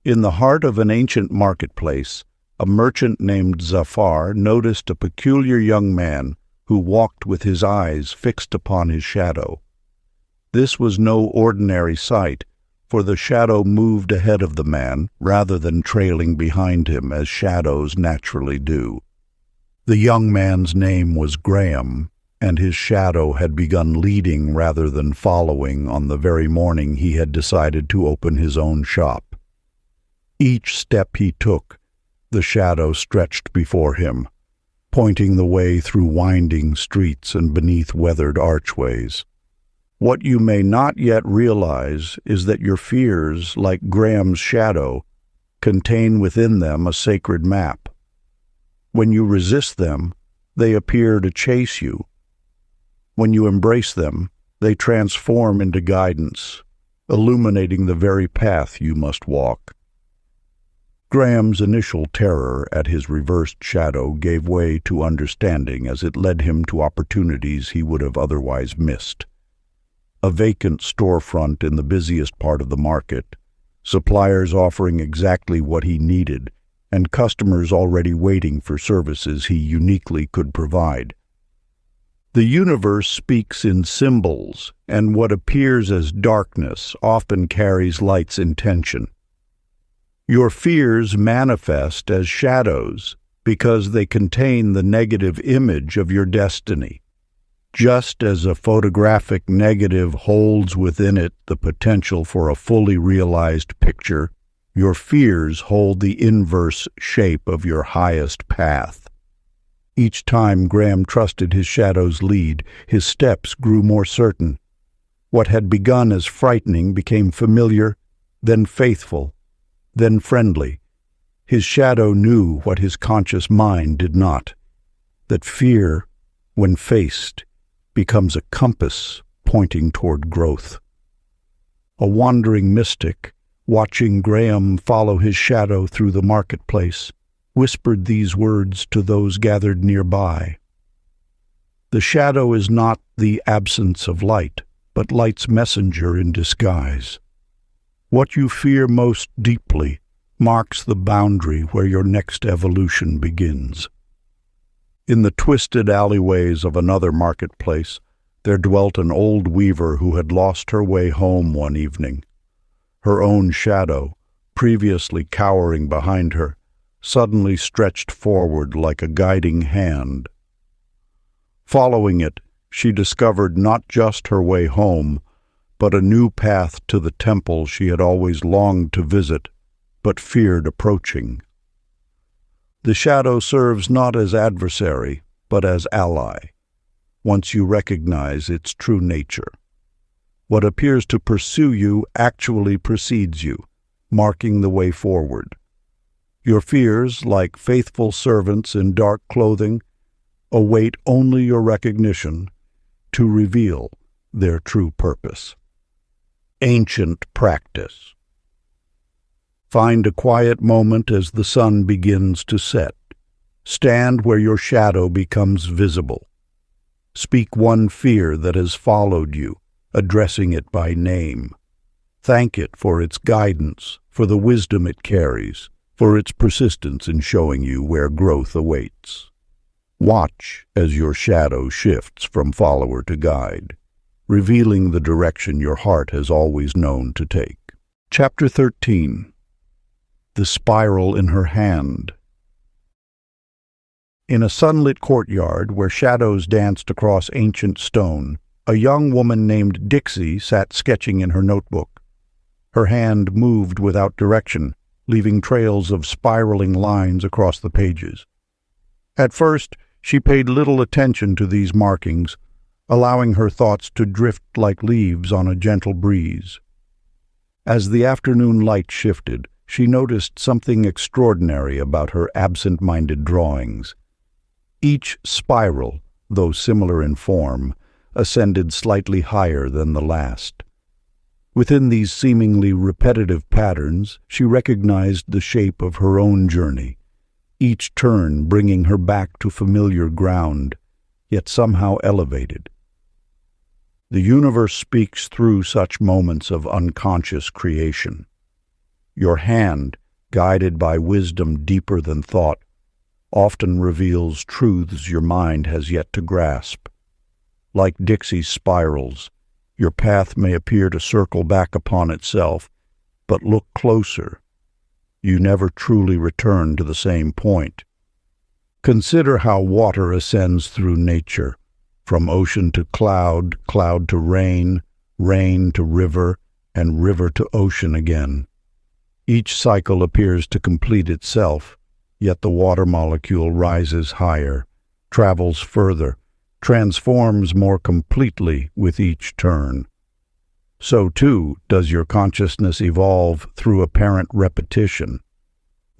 In the heart of an ancient marketplace, a merchant named Zafar noticed a peculiar young man who walked with his eyes fixed upon his shadow. This was no ordinary sight, for the shadow moved ahead of the man rather than trailing behind him as shadows naturally do. The young man's name was Graham, and his shadow had begun leading rather than following on the very morning he had decided to open his own shop. Each step he took, the shadow stretched before him, pointing the way through winding streets and beneath weathered archways. What you may not yet realize is that your fears, like Graham's shadow, contain within them a sacred map. When you resist them, they appear to chase you. When you embrace them, they transform into guidance, illuminating the very path you must walk. Graham's initial terror at his reversed shadow gave way to understanding as it led him to opportunities he would have otherwise missed. A vacant storefront in the busiest part of the market, suppliers offering exactly what he needed, and customers already waiting for services he uniquely could provide. The universe speaks in symbols, and what appears as darkness often carries light's intention. Your fears manifest as shadows because they contain the negative image of your destiny. Just as a photographic negative holds within it the potential for a fully realized picture, your fears hold the inverse shape of your highest path. Each time Graham trusted his shadow's lead, his steps grew more certain. What had begun as frightening became familiar, then faithful, then friendly. His shadow knew what his conscious mind did not, that fear, when faced, becomes a compass pointing toward growth. A wandering mystic, watching Graham follow his shadow through the marketplace, whispered these words to those gathered nearby. The shadow is not the absence of light, but light's messenger in disguise. What you fear most deeply marks the boundary where your next evolution begins. In the twisted alleyways of another marketplace, there dwelt an old weaver who had lost her way home one evening. Her own shadow, previously cowering behind her, suddenly stretched forward like a guiding hand. Following it, she discovered not just her way home, but a new path to the temple she had always longed to visit, but feared approaching. The shadow serves not as adversary, but as ally, once you recognize its true nature. What appears to pursue you actually precedes you, marking the way forward. Your fears, like faithful servants in dark clothing, await only your recognition to reveal their true purpose. Ancient practice. Find a quiet moment as the sun begins to set. Stand where your shadow becomes visible. Speak one fear that has followed you, addressing it by name. Thank it for its guidance, for the wisdom it carries, for its persistence in showing you where growth awaits. Watch as your shadow shifts from follower to guide, revealing the direction your heart has always known to take. Chapter 13. The Spiral in Her Hand. In a sunlit courtyard where shadows danced across ancient stone, a young woman named Dixie sat sketching in her notebook. Her hand moved without direction, leaving trails of spiraling lines across the pages. At first, she paid little attention to these markings, allowing her thoughts to drift like leaves on a gentle breeze. As the afternoon light shifted, she noticed something extraordinary about her absent-minded drawings. Each spiral, though similar in form, ascended slightly higher than the last. Within these seemingly repetitive patterns, she recognized the shape of her own journey, each turn bringing her back to familiar ground, yet somehow elevated. The universe speaks through such moments of unconscious creation. Your hand, guided by wisdom deeper than thought, often reveals truths your mind has yet to grasp. Like Dixie's spirals, your path may appear to circle back upon itself, but look closer. You never truly return to the same point. Consider how water ascends through nature, from ocean to cloud, cloud to rain, rain to river, and river to ocean again. Each cycle appears to complete itself, yet the water molecule rises higher, travels further, transforms more completely with each turn. So too does your consciousness evolve through apparent repetition.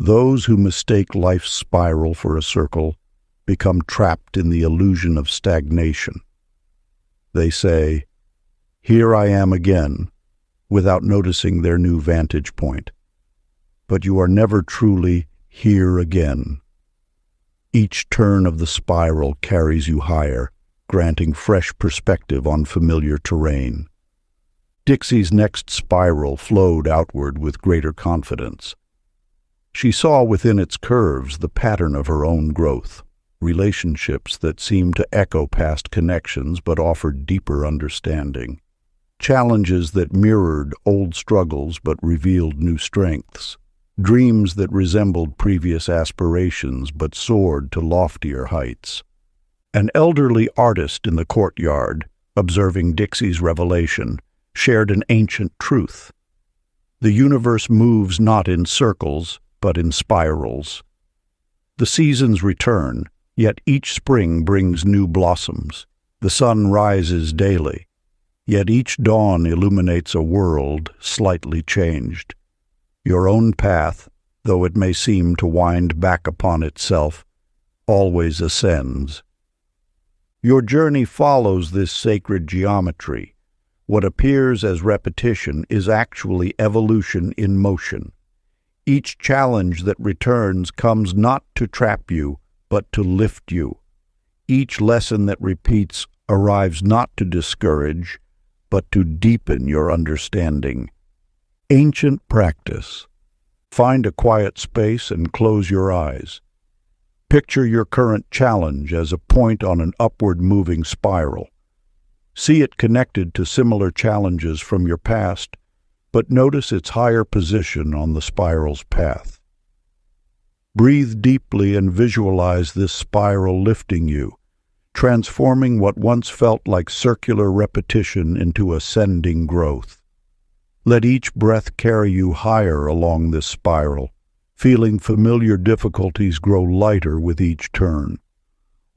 Those who mistake life's spiral for a circle become trapped in the illusion of stagnation. They say, "Here I am again," without noticing their new vantage point. But you are never truly here again. Each turn of the spiral carries you higher, granting fresh perspective on familiar terrain. Dixie's next spiral flowed outward with greater confidence. She saw within its curves the pattern of her own growth, relationships that seemed to echo past connections but offered deeper understanding, challenges that mirrored old struggles but revealed new strengths, dreams that resembled previous aspirations but soared to loftier heights. An elderly artist in the courtyard, observing Dixie's revelation, shared an ancient truth. The universe moves not in circles, but in spirals. The seasons return, yet each spring brings new blossoms. The sun rises daily, yet each dawn illuminates a world slightly changed. Your own path, though it may seem to wind back upon itself, always ascends. Your journey follows this sacred geometry. What appears as repetition is actually evolution in motion. Each challenge that returns comes not to trap you, but to lift you. Each lesson that repeats arrives not to discourage, but to deepen your understanding. Ancient practice. Find a quiet space and close your eyes. Picture your current challenge as a point on an upward-moving spiral. See it connected to similar challenges from your past, but notice its higher position on the spiral's path. Breathe deeply and visualize this spiral lifting you, transforming what once felt like circular repetition into ascending growth. Let each breath carry you higher along this spiral, feeling familiar difficulties grow lighter with each turn.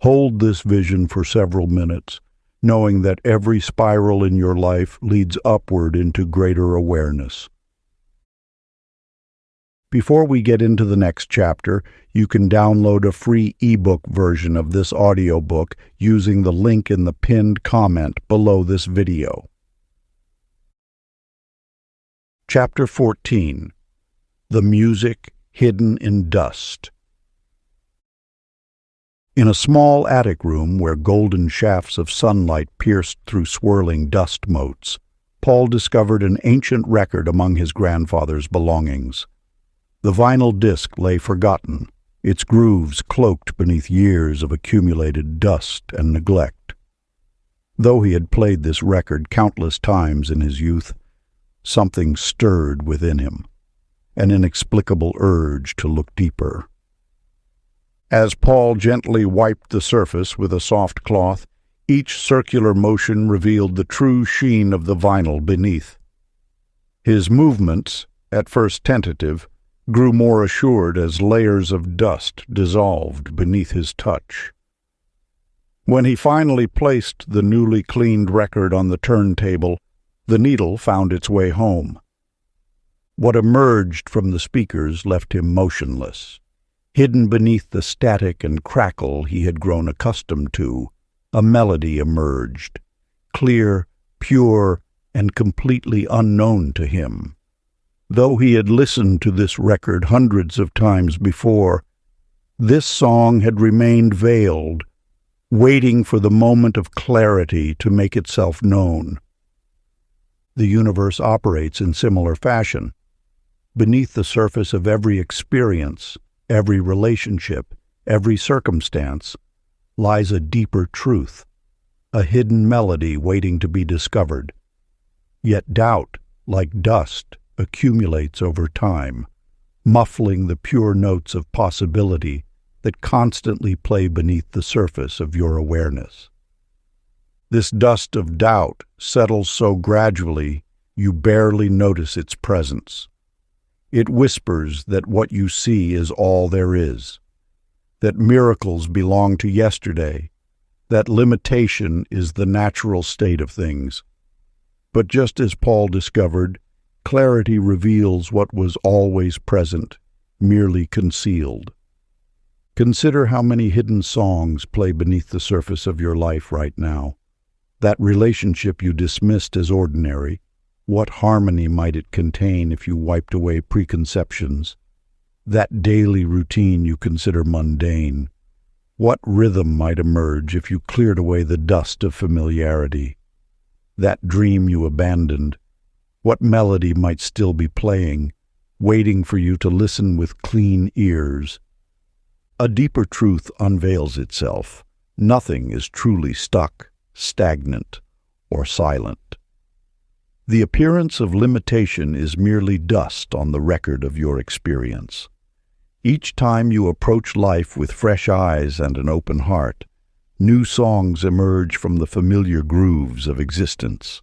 Hold this vision for several minutes, knowing that every spiral in your life leads upward into greater awareness. Before we get into the next chapter, you can download a free ebook version of this audiobook using the link in the pinned comment below this video. Chapter 14. The Music Hidden in Dust. In a small attic room where golden shafts of sunlight pierced through swirling dust motes, Paul discovered an ancient record among his grandfather's belongings. The vinyl disc lay forgotten, its grooves cloaked beneath years of accumulated dust and neglect. Though he had played this record countless times in his youth, something stirred within him, an inexplicable urge to look deeper. As Paul gently wiped the surface with a soft cloth, each circular motion revealed the true sheen of the vinyl beneath. His movements, at first tentative, grew more assured as layers of dust dissolved beneath his touch. When he finally placed the newly cleaned record on the turntable, the needle found its way home. What emerged from the speakers left him motionless. Hidden beneath the static and crackle he had grown accustomed to, a melody emerged, clear, pure, and completely unknown to him. Though he had listened to this record hundreds of times before, this song had remained veiled, waiting for the moment of clarity to make itself known. The universe operates in similar fashion. Beneath the surface of every experience, every relationship, every circumstance, lies a deeper truth, a hidden melody waiting to be discovered. Yet doubt, like dust, accumulates over time, muffling the pure notes of possibility that constantly play beneath the surface of your awareness. This dust of doubt settles so gradually you barely notice its presence. It whispers that what you see is all there is, that miracles belong to yesterday, that limitation is the natural state of things. But just as Paul discovered, clarity reveals what was always present, merely concealed. Consider how many hidden songs play beneath the surface of your life right now. That relationship you dismissed as ordinary, what harmony might it contain if you wiped away preconceptions? That daily routine you consider mundane, what rhythm might emerge if you cleared away the dust of familiarity? That dream you abandoned, what melody might still be playing, waiting for you to listen with clean ears? A deeper truth unveils itself. Nothing is truly stuck, stagnant, or silent. The appearance of limitation is merely dust on the record of your experience. Each time you approach life with fresh eyes and an open heart, new songs emerge from the familiar grooves of existence.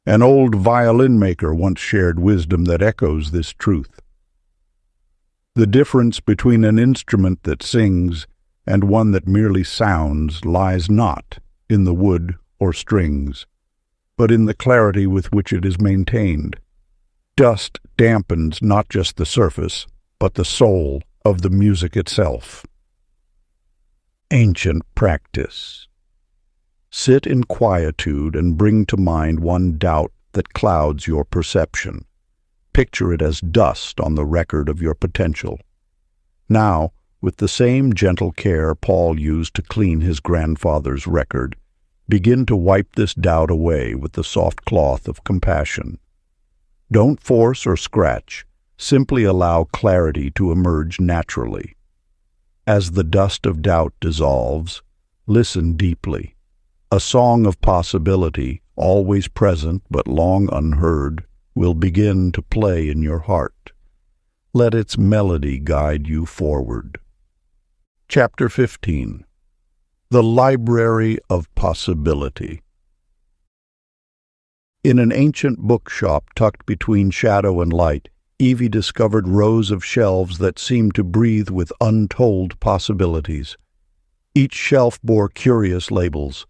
An old violin maker once shared wisdom that echoes this truth. The difference between an instrument that sings and one that merely sounds lies not in the wood or strings, but in the clarity with which it is maintained. Dust dampens not just the surface, but the soul of the music itself. Ancient practice. Sit in quietude and bring to mind one doubt that clouds your perception. Picture it as dust on the record of your potential. Now, with the same gentle care Paul used to clean his grandfather's record, begin to wipe this doubt away with the soft cloth of compassion. Don't force or scratch, simply allow clarity to emerge naturally. As the dust of doubt dissolves, listen deeply. A song of possibility, always present but long unheard, will begin to play in your heart. Let its melody guide you forward. Chapter 15. The Library of Possibility. In an ancient bookshop tucked between shadow and light, Evie discovered rows of shelves that seemed to breathe with untold possibilities. Each shelf bore curious labels: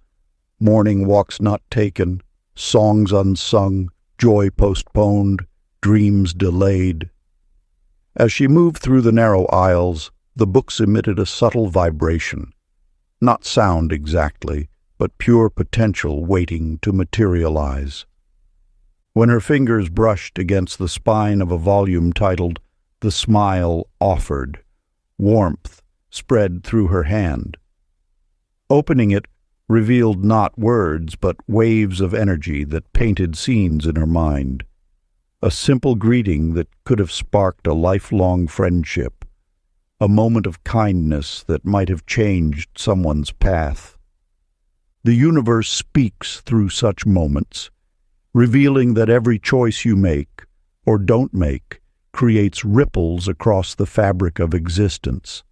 morning walks not taken, songs unsung, joy postponed, dreams delayed. As she moved through the narrow aisles, the books emitted a subtle vibration. Not sound exactly, but pure potential waiting to materialize. When her fingers brushed against the spine of a volume titled "The Smile Offered," warmth spread through her hand. Opening it revealed not words, but waves of energy that painted scenes in her mind. A simple greeting that could have sparked a lifelong friendship. A moment of kindness that might have changed someone's path. The universe speaks through such moments, revealing that every choice you make, or don't make, creates ripples across the fabric of existence.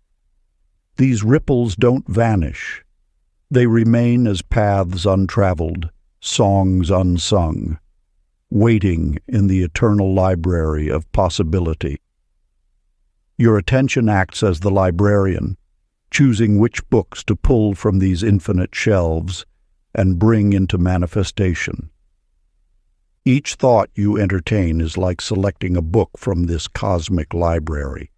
These ripples don't vanish. They remain as paths untraveled, songs unsung, waiting in the eternal library of possibility. Your attention acts as the librarian, choosing which books to pull from these infinite shelves and bring into manifestation. Each thought you entertain is like selecting a book from this cosmic library.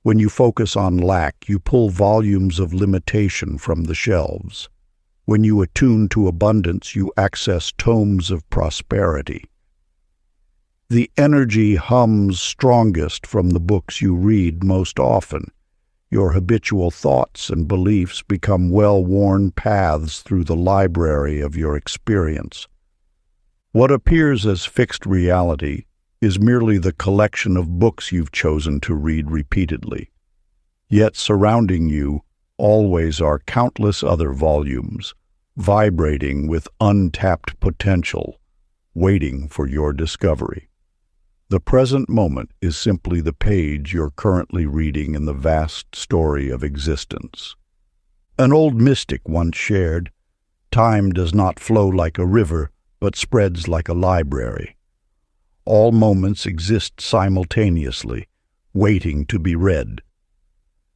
When you focus on lack, you pull volumes of limitation from the shelves. When you attune to abundance, you access tomes of prosperity. The energy hums strongest from the books you read most often. Your habitual thoughts and beliefs become well-worn paths through the library of your experience. What appears as fixed reality is merely the collection of books you've chosen to read repeatedly. Yet surrounding you always are countless other volumes, vibrating with untapped potential, waiting for your discovery. The present moment is simply the page you're currently reading in the vast story of existence. An old mystic once shared, "Time does not flow like a river, but spreads like a library. All moments exist simultaneously, waiting to be read.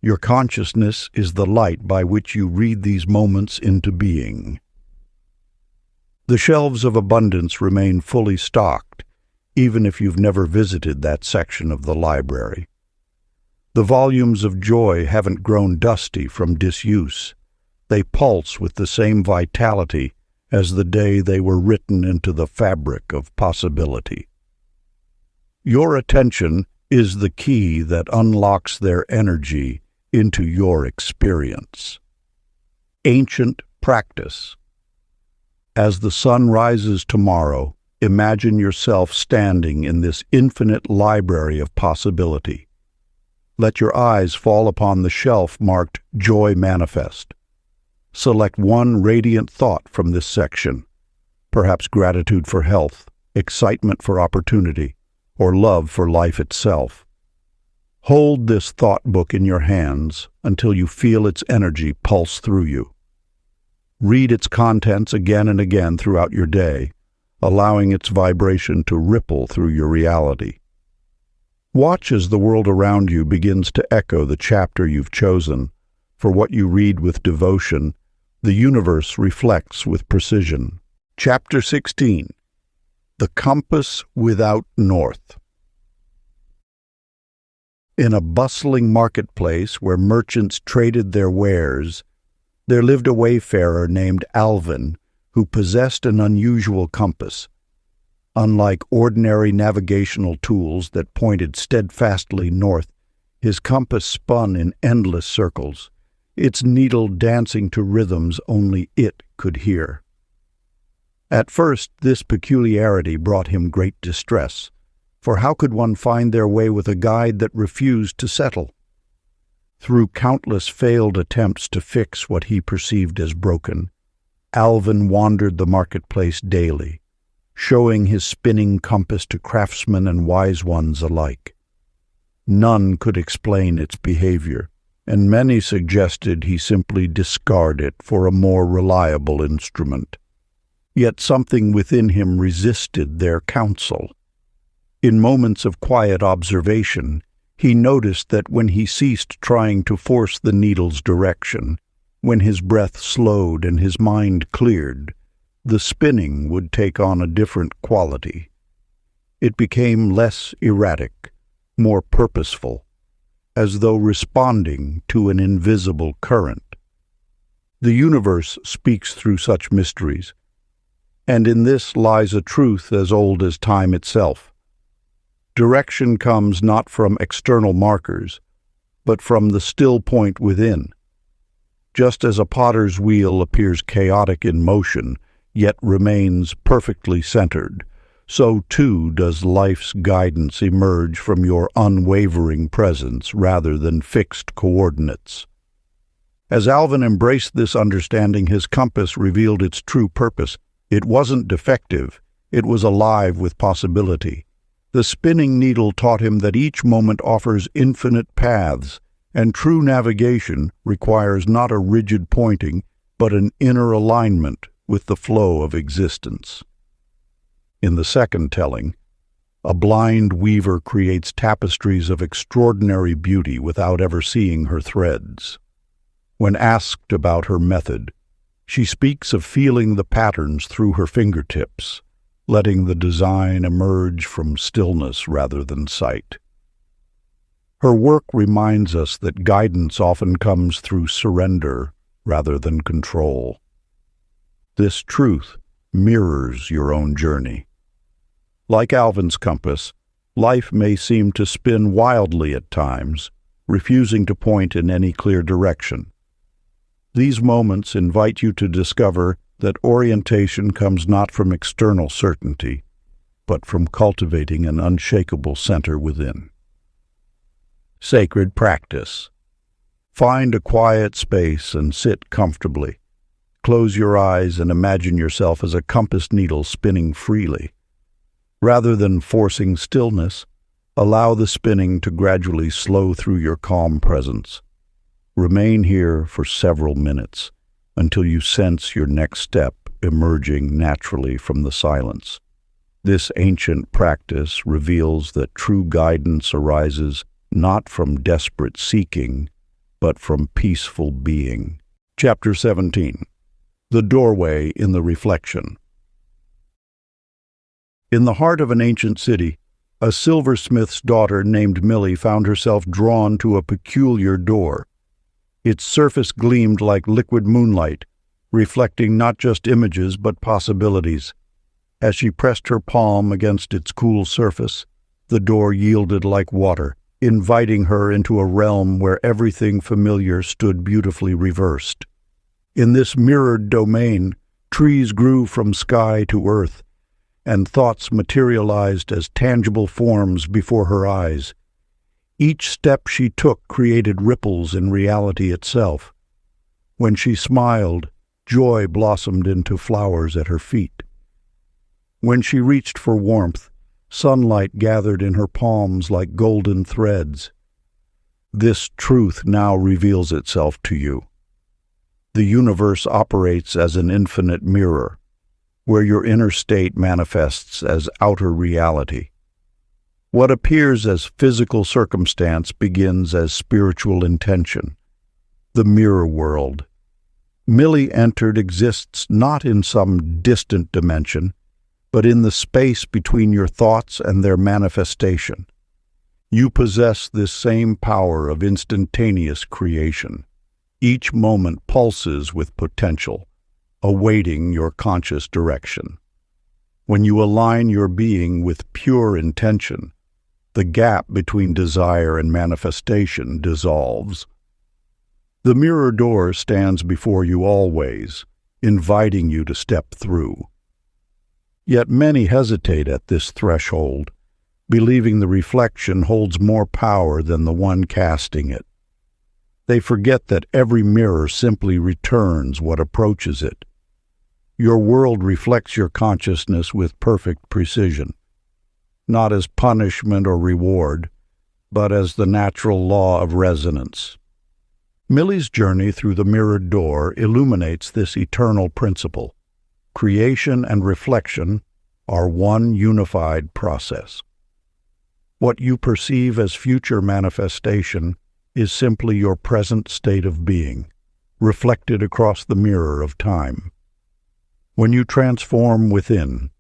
Your consciousness is the light by which you read these moments into being." The shelves of abundance remain fully stocked, even if you've never visited that section of the library. The volumes of joy haven't grown dusty from disuse. They pulse with the same vitality as the day they were written into the fabric of possibility. Your attention is the key that unlocks their energy into your experience. Ancient practice. As the sun rises tomorrow, imagine yourself standing in this infinite library of possibility. Let your eyes fall upon the shelf marked Joy Manifest. Select one radiant thought from this section, perhaps gratitude for health, excitement for opportunity, or love for life itself. Hold this thought book in your hands until you feel its energy pulse through you. Read its contents again and again throughout your day, allowing its vibration to ripple through your reality. Watch as the world around you begins to echo the chapter you've chosen, For what you read with devotion, the universe reflects with precision. Chapter 16. The Compass Without North. In a bustling marketplace where merchants traded their wares, there lived a wayfarer named Alvin who possessed an unusual compass. Unlike ordinary navigational tools that pointed steadfastly north, his compass spun in endless circles, its needle dancing to rhythms only it could hear. At first, this peculiarity brought him great distress, for how could one find their way with a guide that refused to settle? Through countless failed attempts to fix what he perceived as broken, Alvin wandered the marketplace daily, showing his spinning compass to craftsmen and wise ones alike. None could explain its behavior, and many suggested he simply discard it for a more reliable instrument. Yet something within him resisted their counsel. In moments of quiet observation, he noticed that when he ceased trying to force the needle's direction, when his breath slowed and his mind cleared, the spinning would take on a different quality. It became less erratic, more purposeful, as though responding to an invisible current. The universe speaks through such mysteries, and in this lies a truth as old as time itself. Direction comes not from external markers, but from the still point within. Just as a potter's wheel appears chaotic in motion, yet remains perfectly centered, so too does life's guidance emerge from your unwavering presence rather than fixed coordinates. As Alvin embraced this understanding, his compass revealed its true purpose. It wasn't defective, it was alive with possibility. The spinning needle taught him that each moment offers infinite paths, and true navigation requires not a rigid pointing, but an inner alignment with the flow of existence. In the second telling, a blind weaver creates tapestries of extraordinary beauty without ever seeing her threads. When asked about her method, she speaks of feeling the patterns through her fingertips, letting the design emerge from stillness rather than sight. Her work reminds us that guidance often comes through surrender rather than control. This truth mirrors your own journey. Like Alvin's compass, life may seem to spin wildly at times, refusing to point in any clear direction. These moments invite you to discover that orientation comes not from external certainty, but from cultivating an unshakable center within. Sacred practice. Find a quiet space and sit comfortably. Close your eyes and imagine yourself as a compass needle spinning freely. Rather than forcing stillness, allow the spinning to gradually slow through your calm presence. Remain here for several minutes, until you sense your next step emerging naturally from the silence. This ancient practice reveals that true guidance arises not from desperate seeking, but from peaceful being. Chapter 17. The Doorway in the Reflection. In the heart of an ancient city, a silversmith's daughter named Millie found herself drawn to a peculiar door. Its surface gleamed like liquid moonlight, reflecting not just images but possibilities. As she pressed her palm against its cool surface, the door yielded like water, inviting her into a realm where everything familiar stood beautifully reversed. In this mirrored domain, trees grew from sky to earth, and thoughts materialized as tangible forms before her eyes. Each step she took created ripples in reality itself. When she smiled, joy blossomed into flowers at her feet. When she reached for warmth, sunlight gathered in her palms like golden threads. This truth now reveals itself to you. The universe operates as an infinite mirror, where your inner state manifests as outer reality. What appears as physical circumstance begins as spiritual intention. The mirror world. Millie entered exists not in some distant dimension, but in the space between your thoughts and their manifestation. You possess this same power of instantaneous creation. Each moment pulses with potential, awaiting your conscious direction. When you align your being with pure intention, the gap between desire and manifestation dissolves. The mirror door stands before you always, inviting you to step through. Yet many hesitate at this threshold, believing the reflection holds more power than the one casting it. They forget that every mirror simply returns what approaches it. Your world reflects your consciousness with perfect precision, not as punishment or reward, but as the natural law of resonance. Millie's journey through the mirrored door illuminates this eternal principle. Creation and reflection are one unified process. What you perceive as future manifestation is simply your present state of being, reflected across the mirror of time. When you transform within,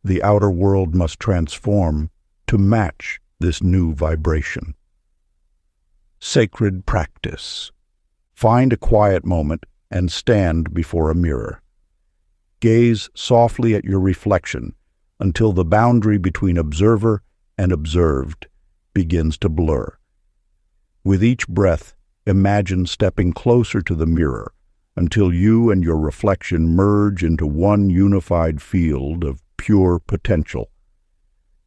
the outer world must transform to match this new vibration. Sacred practice. Find a quiet moment and stand before a mirror. Gaze softly at your reflection until the boundary between observer and observed begins to blur. With each breath, imagine stepping closer to the mirror until you and your reflection merge into one unified field of pure potential.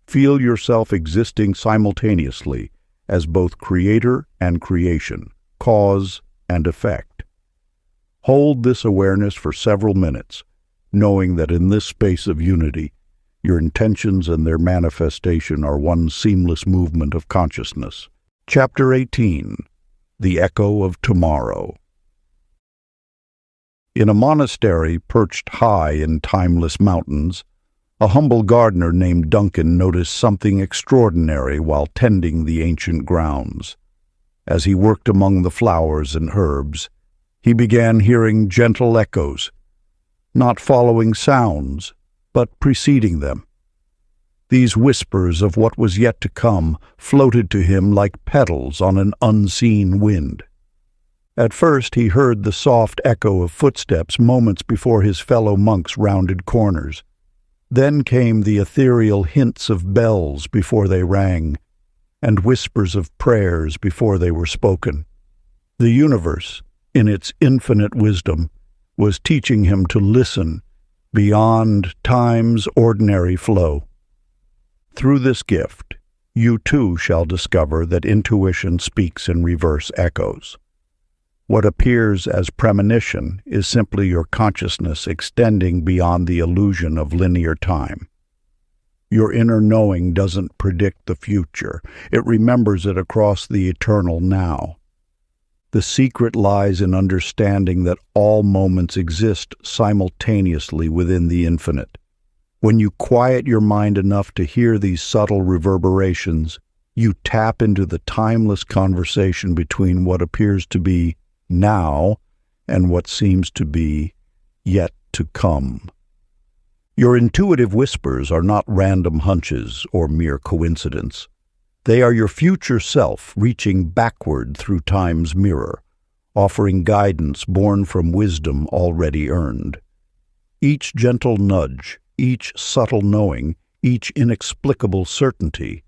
Feel yourself existing simultaneously as both creator and creation, cause and effect. Hold this awareness for several minutes, knowing that in this space of unity, your intentions and their manifestation are one seamless movement of consciousness. Chapter 18. The Echo of Tomorrow. In a monastery perched high in timeless mountains, a humble gardener named Duncan noticed something extraordinary while tending the ancient grounds. As he worked among the flowers and herbs, he began hearing gentle echoes, not following sounds, but preceding them. These whispers of what was yet to come floated to him like petals on an unseen wind. At first he heard the soft echo of footsteps moments before his fellow monks rounded corners. Then came the ethereal hints of bells before they rang, and whispers of prayers before they were spoken. The universe, in its infinite wisdom, was teaching him to listen beyond time's ordinary flow. Through this gift, you too shall discover that intuition speaks in reverse echoes. What appears as premonition is simply your consciousness extending beyond the illusion of linear time. Your inner knowing doesn't predict the future. It remembers it across the eternal now. The secret lies in understanding that all moments exist simultaneously within the infinite. When you quiet your mind enough to hear these subtle reverberations, you tap into the timeless conversation between what appears to be now and what seems to be yet to come. Your intuitive whispers are not random hunches or mere coincidence. They are your future self reaching backward through time's mirror, offering guidance born from wisdom already earned. Each gentle nudge, each subtle knowing, each inexplicable certainty,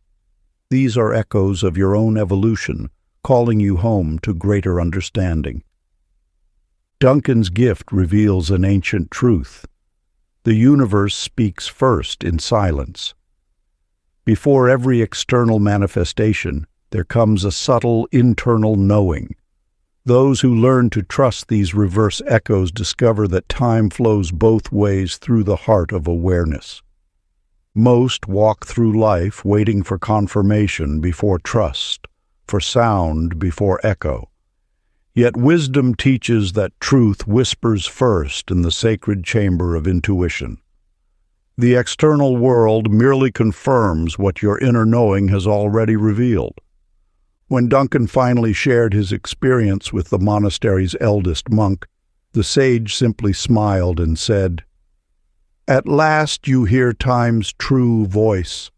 these are echoes of your own evolution, calling you home to greater understanding. Duncan's gift reveals an ancient truth. The universe speaks first in silence. Before every external manifestation, there comes a subtle internal knowing. Those who learn to trust these reverse echoes discover that time flows both ways through the heart of awareness. Most walk through life waiting for confirmation before trust, for sound before echo. Yet wisdom teaches that truth whispers first in the sacred chamber of intuition. The external world merely confirms what your inner knowing has already revealed. When Duncan finally shared his experience with the monastery's eldest monk, the sage simply smiled and said, "At last you hear time's true voice,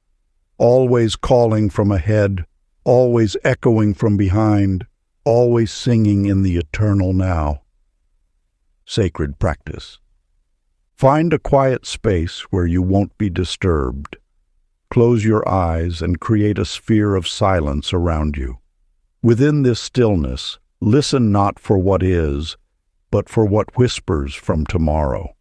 always calling from ahead, always echoing from behind, always singing in the eternal now." Sacred practice. Find a quiet space where you won't be disturbed. Close your eyes and create a sphere of silence around you. Within this stillness, listen not for what is, but for what whispers from tomorrow.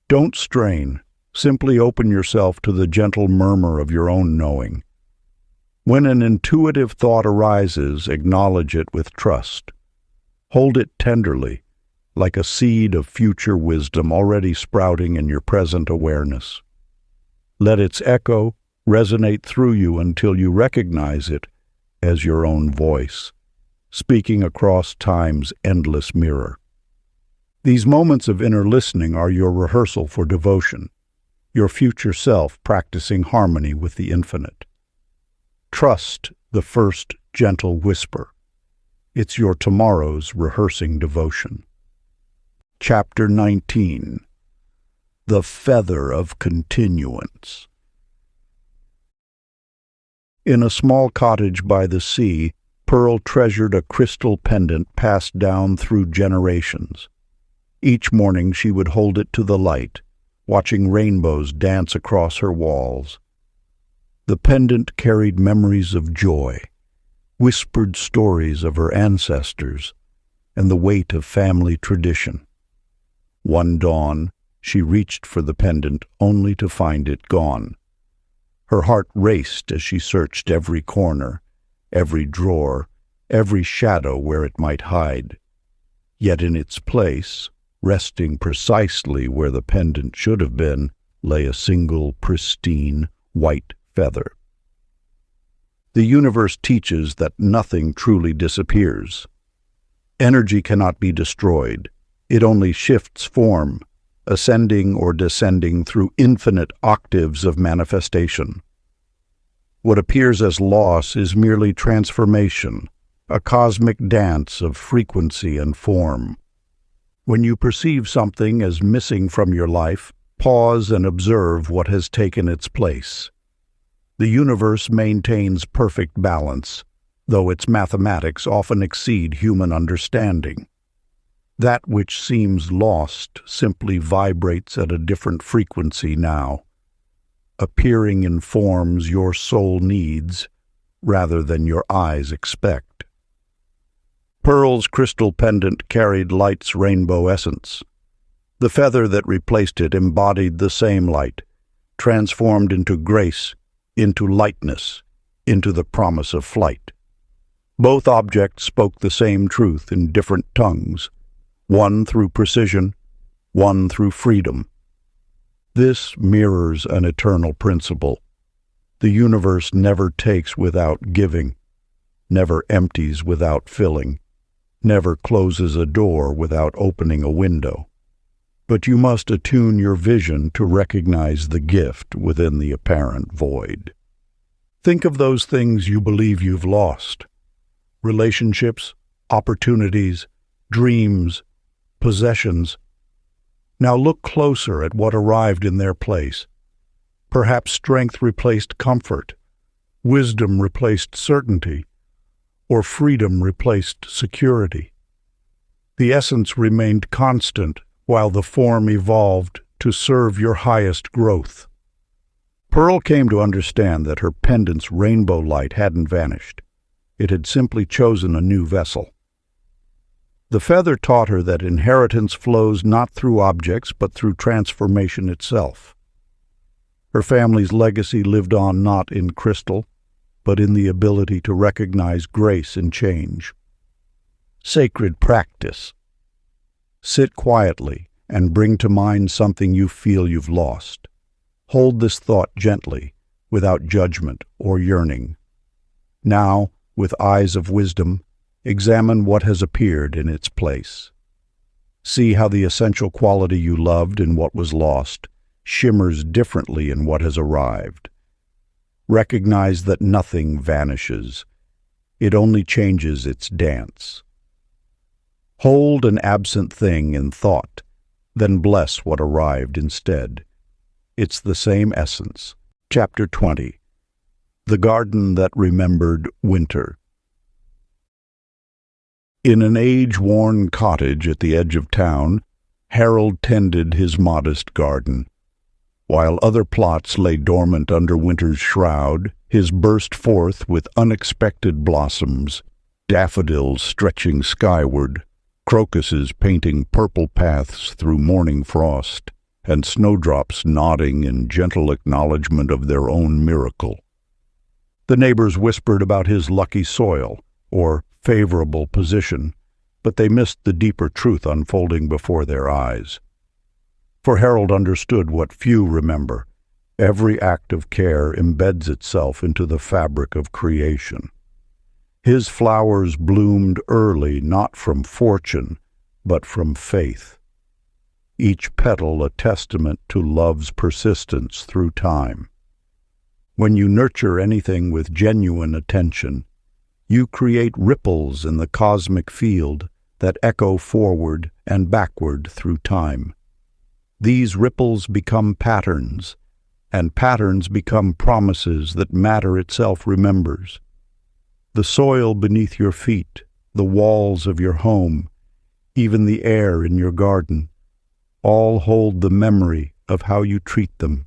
Don't strain. Simply open yourself to the gentle murmur of your own knowing. When an intuitive thought arises, acknowledge it with trust. Hold it tenderly, like a seed of future wisdom already sprouting in your present awareness. Let its echo resonate through you until you recognize it as your own voice, speaking across time's endless mirror. These moments of inner listening are your rehearsal for devotion, your future self practicing harmony with the infinite. Trust the first gentle whisper. It's your tomorrow's rehearsing devotion. Chapter 19. The Feather of Continuance. In a small cottage by the sea, Pearl treasured a crystal pendant passed down through generations. Each morning she would hold it to the light, watching rainbows dance across her walls. The pendant carried memories of joy, whispered stories of her ancestors, and the weight of family tradition. One dawn, she reached for the pendant only to find it gone. Her heart raced as she searched every corner, every drawer, every shadow where it might hide. Yet in its place, resting precisely where the pendant should have been, lay a single pristine white feather. The universe teaches that nothing truly disappears. Energy cannot be destroyed. It only shifts form, ascending or descending through infinite octaves of manifestation. What appears as loss is merely transformation, a cosmic dance of frequency and form. When you perceive something as missing from your life, pause and observe what has taken its place. The universe maintains perfect balance, though its mathematics often exceed human understanding. That which seems lost simply vibrates at a different frequency now, appearing in forms your soul needs rather than your eyes expect. Pearl's crystal pendant carried light's rainbow essence. The feather that replaced it embodied the same light, transformed into grace, into lightness, into the promise of flight. Both objects spoke the same truth in different tongues, one through precision, one through freedom. This mirrors an eternal principle. The universe never takes without giving, never empties without filling, never closes a door without opening a window. But you must attune your vision to recognize the gift within the apparent void. Think of those things you believe you've lost: relationships, opportunities, dreams, possessions. Now look closer at what arrived in their place. Perhaps strength replaced comfort, wisdom replaced certainty, or freedom replaced security. The essence remained constant while the form evolved to serve your highest growth. Pearl came to understand that her pendant's rainbow light hadn't vanished. It had simply chosen a new vessel. The feather taught her that inheritance flows not through objects but through transformation itself. Her family's legacy lived on not in crystal, but in the ability to recognize grace in change. Sacred practice. Sit quietly and bring to mind something you feel you've lost. Hold this thought gently, without judgment or yearning. Now, with eyes of wisdom, examine what has appeared in its place. See how the essential quality you loved in what was lost shimmers differently in what has arrived. Recognize that nothing vanishes. It only changes its dance. Hold an absent thing in thought, then bless what arrived instead. It's the same essence. Chapter 20. The Garden That Remembered Winter. In an age-worn cottage at the edge of town, Harold tended his modest garden. While other plots lay dormant under winter's shroud, his burst forth with unexpected blossoms, daffodils stretching skyward, crocuses painting purple paths through morning frost, and snowdrops nodding in gentle acknowledgment of their own miracle. The neighbors whispered about his lucky soil, or favorable position, but they missed the deeper truth unfolding before their eyes. For Harold understood what few remember. Every act of care embeds itself into the fabric of creation. His flowers bloomed early not from fortune, but from faith. Each petal a testament to love's persistence through time. When you nurture anything with genuine attention, you create ripples in the cosmic field that echo forward and backward through time. These ripples become patterns, and patterns become promises that matter itself remembers. The soil beneath your feet, the walls of your home, even the air in your garden, all hold the memory of how you treat them.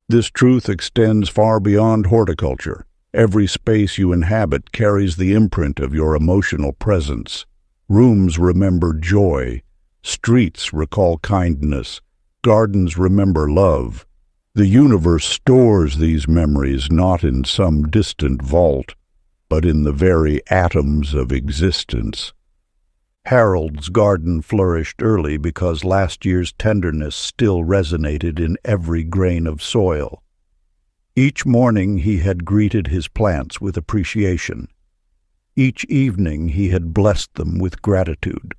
This truth extends far beyond horticulture. Every space you inhabit carries the imprint of your emotional presence. Rooms remember joy, streets recall kindness, gardens remember love. The universe stores these memories not in some distant vault, but in the very atoms of existence. Harold's garden flourished early because last year's tenderness still resonated in every grain of soil. Each morning he had greeted his plants with appreciation. Each evening he had blessed them with gratitude.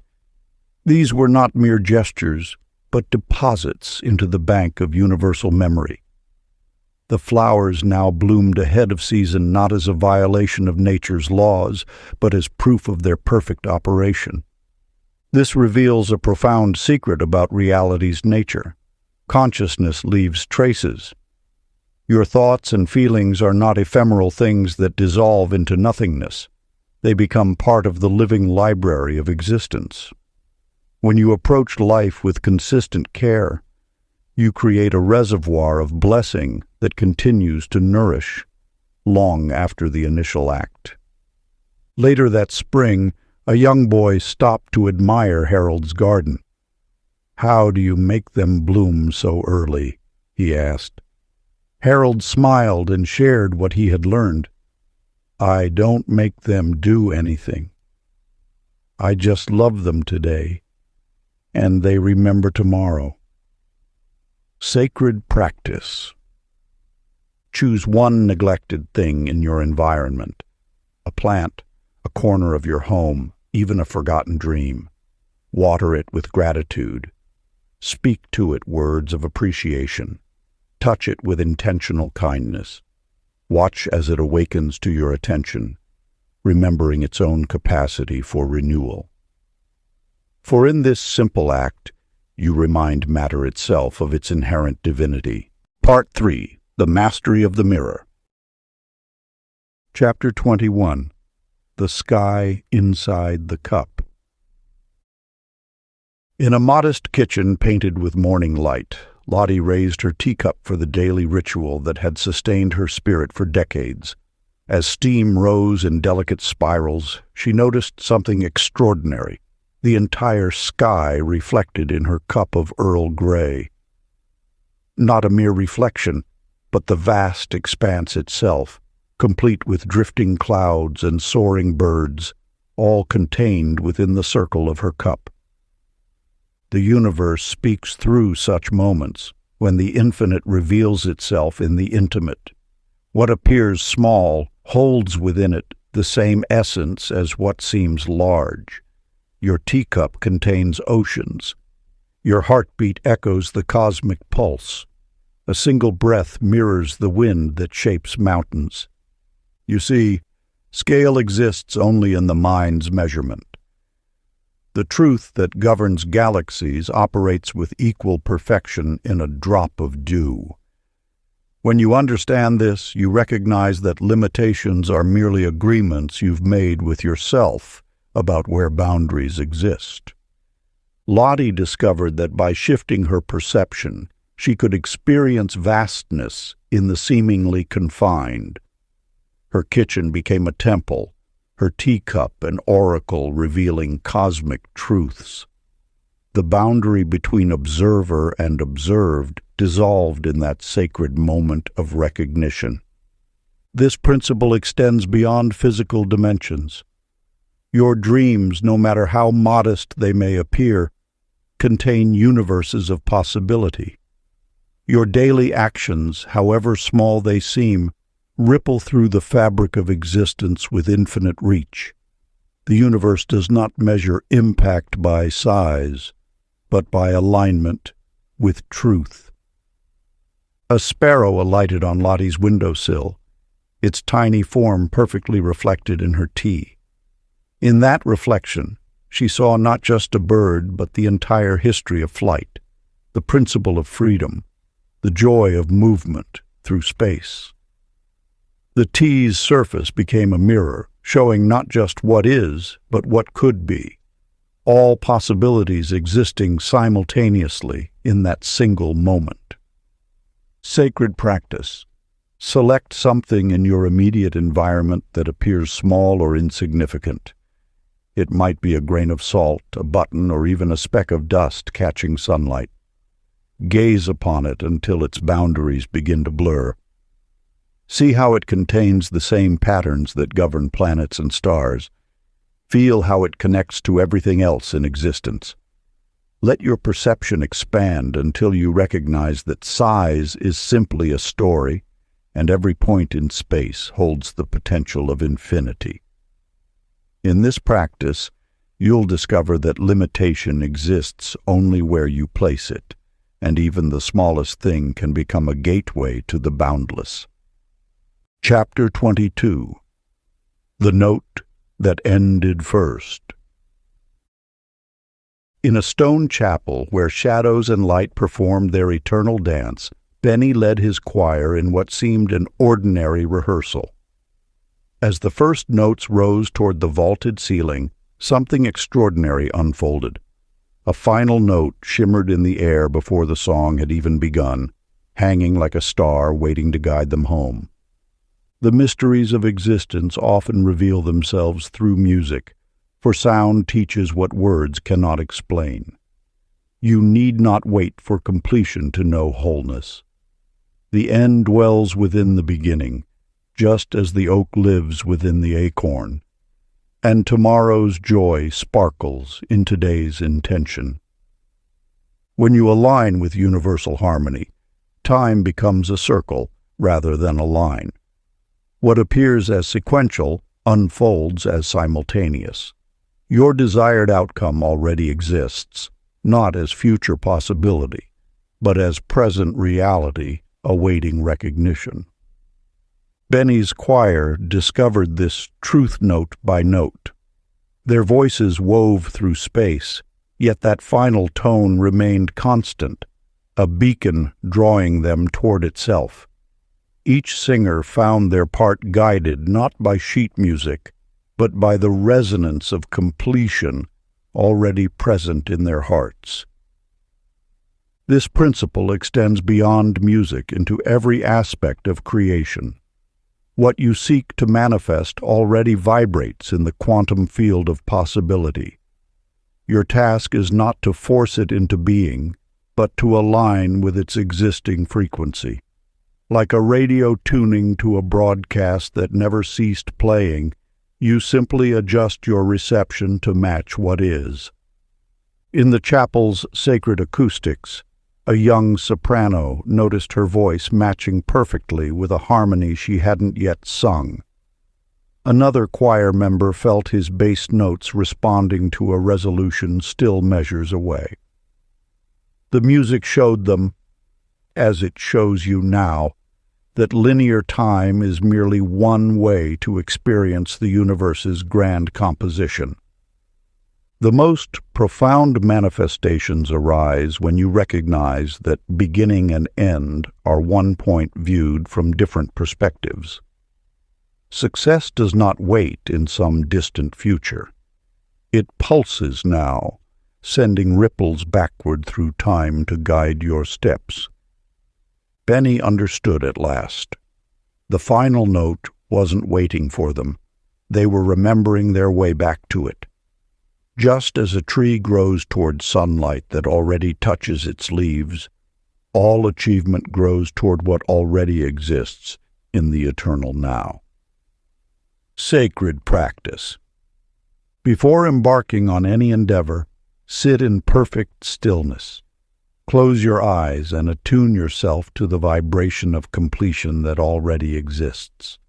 These were not mere gestures, but deposits into the bank of universal memory. The flowers now bloomed ahead of season not as a violation of nature's laws, but as proof of their perfect operation. This reveals a profound secret about reality's nature. Consciousness leaves traces. Your thoughts and feelings are not ephemeral things that dissolve into nothingness. They become part of the living library of existence. When you approach life with consistent care, you create a reservoir of blessing that continues to nourish long after the initial act. Later that spring, a young boy stopped to admire Harold's garden. "How do you make them bloom so early?" he asked. Harold smiled and shared what he had learned. "I don't make them do anything. I just love them today, and they remember tomorrow." Sacred practice. Choose one neglected thing in your environment, a plant, a corner of your home, even a forgotten dream. Water it with gratitude. Speak to it words of appreciation. Touch it with intentional kindness. Watch as it awakens to your attention, remembering its own capacity for renewal. For in this simple act, you remind matter itself of its inherent divinity. Part 3. The Mastery of the Mirror. Chapter 21. The Sky Inside the Cup. In a modest kitchen painted with morning light, Lottie raised her teacup for the daily ritual that had sustained her spirit for decades. As steam rose in delicate spirals, she noticed something extraordinary. The entire sky reflected in her cup of Earl Grey. Not a mere reflection, but the vast expanse itself, complete with drifting clouds and soaring birds, all contained within the circle of her cup. The universe speaks through such moments, when the infinite reveals itself in the intimate. What appears small holds within it the same essence as what seems large. Your teacup contains oceans. Your heartbeat echoes the cosmic pulse. A single breath mirrors the wind that shapes mountains. You see, Scale exists only in the mind's measurement. The truth that governs galaxies operates with equal perfection in a drop of dew. When you understand this, you recognize that limitations are merely agreements you've made with yourself about where boundaries exist. Lottie discovered that by shifting her perception, she could experience vastness in the seemingly confined. Her kitchen became a temple, her teacup an oracle revealing cosmic truths. The boundary between observer and observed dissolved in that sacred moment of recognition. This principle extends beyond physical dimensions. Your dreams, no matter how modest they may appear, contain universes of possibility. Your daily actions, however small they seem, ripple through the fabric of existence with infinite reach. The universe does not measure impact by size, but by alignment with truth. A sparrow alighted on Lottie's windowsill, its tiny form perfectly reflected in her tea. In that reflection, she saw not just a bird, but the entire history of flight, the principle of freedom, the joy of movement through space. The tea's surface became a mirror, showing not just what is, but what could be, all possibilities existing simultaneously in that single moment. Sacred practice. Select something in your immediate environment that appears small or insignificant. It might be a grain of salt, a button, or even a speck of dust catching sunlight. Gaze upon it until its boundaries begin to blur. See how it contains the same patterns that govern planets and stars. Feel how it connects to everything else in existence. Let your perception expand until you recognize that size is simply a story, and every point in space holds the potential of infinity. In this practice, you'll discover that limitation exists only where you place it, and even the smallest thing can become a gateway to the boundless. Chapter 22. The Note That Ended First. In a stone chapel where shadows and light performed their eternal dance, Benny led his choir in what seemed an ordinary rehearsal. As the first notes rose toward the vaulted ceiling, something extraordinary unfolded. A final note shimmered in the air before the song had even begun, hanging like a star waiting to guide them home. The mysteries of existence often reveal themselves through music, for sound teaches what words cannot explain. You need not wait for completion to know wholeness. The end dwells within the beginning, just as the oak lives within the acorn, and tomorrow's joy sparkles in today's intention. When you align with universal harmony, time becomes a circle rather than a line. What appears as sequential unfolds as simultaneous. Your desired outcome already exists, not as future possibility, but as present reality awaiting recognition. Benny's choir discovered this truth note by note. Their voices wove through space, yet that final tone remained constant, a beacon drawing them toward itself. Each singer found their part guided not by sheet music, but by the resonance of completion already present in their hearts. This principle extends beyond music into every aspect of creation. What you seek to manifest already vibrates in the quantum field of possibility. Your task is not to force it into being, but to align with its existing frequency. Like a radio tuning to a broadcast that never ceased playing, you simply adjust your reception to match what is. In the chapel's sacred acoustics, a young soprano noticed her voice matching perfectly with a harmony she hadn't yet sung. Another choir member felt his bass notes responding to a resolution still measures away. The music showed them, as it shows you now, that linear time is merely one way to experience the universe's grand composition. The most profound manifestations arise when you recognize that beginning and end are one point viewed from different perspectives. Success does not wait in some distant future. It pulses now, sending ripples backward through time to guide your steps. Benny understood at last. The final note wasn't waiting for them. They were remembering their way back to it. Just as a tree grows toward sunlight that already touches its leaves, all achievement grows toward what already exists in the eternal now. Sacred practice. Before embarking on any endeavor, sit in perfect stillness. Close your eyes and attune yourself to the vibration of completion that already exists.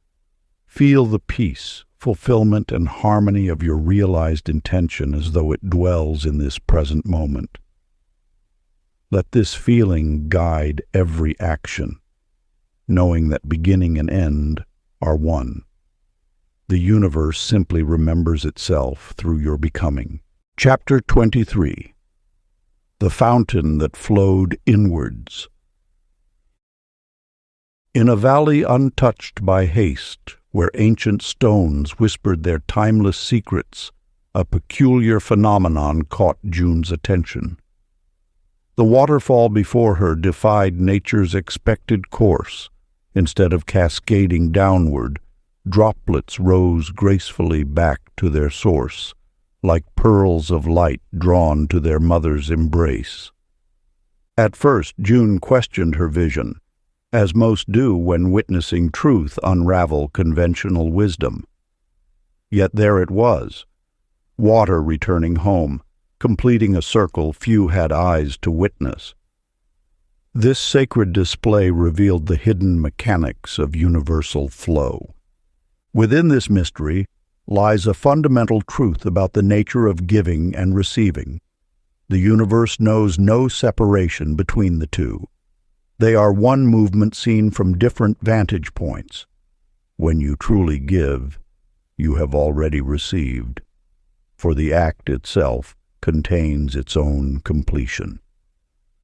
Feel the peace, fulfillment, and harmony of your realized intention as though it dwells in this present moment. Let this feeling guide every action, knowing that beginning and end are one. The universe simply remembers itself through your becoming. Chapter 23. The Fountain That Flowed Inwards. In a valley untouched by haste, where ancient stones whispered their timeless secrets, a peculiar phenomenon caught June's attention. The waterfall before her defied nature's expected course. Instead of cascading downward, droplets rose gracefully back to their source, like pearls of light drawn to their mother's embrace. At first, June questioned her vision, as most do when witnessing truth unravel conventional wisdom. Yet there it was, water returning home, completing a circle few had eyes to witness. This sacred display revealed the hidden mechanics of universal flow. Within this mystery lies a fundamental truth about the nature of giving and receiving. The universe knows no separation between the two. They are one movement seen from different vantage points. When you truly give, you have already received, for the act itself contains its own completion.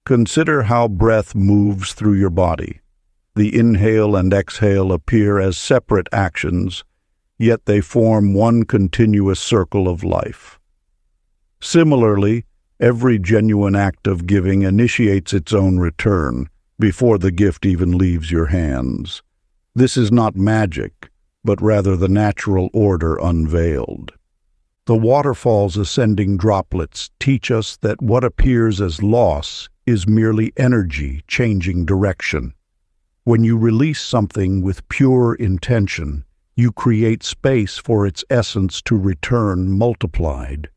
Consider how breath moves through your body. The inhale and exhale appear as separate actions, yet they form one continuous circle of life. Similarly, every genuine act of giving initiates its own return before the gift even leaves your hands. This is not magic, but rather the natural order unveiled. The waterfall's ascending droplets teach us that what appears as loss is merely energy changing direction. When you release something with pure intention, you create space for its essence to return multiplied.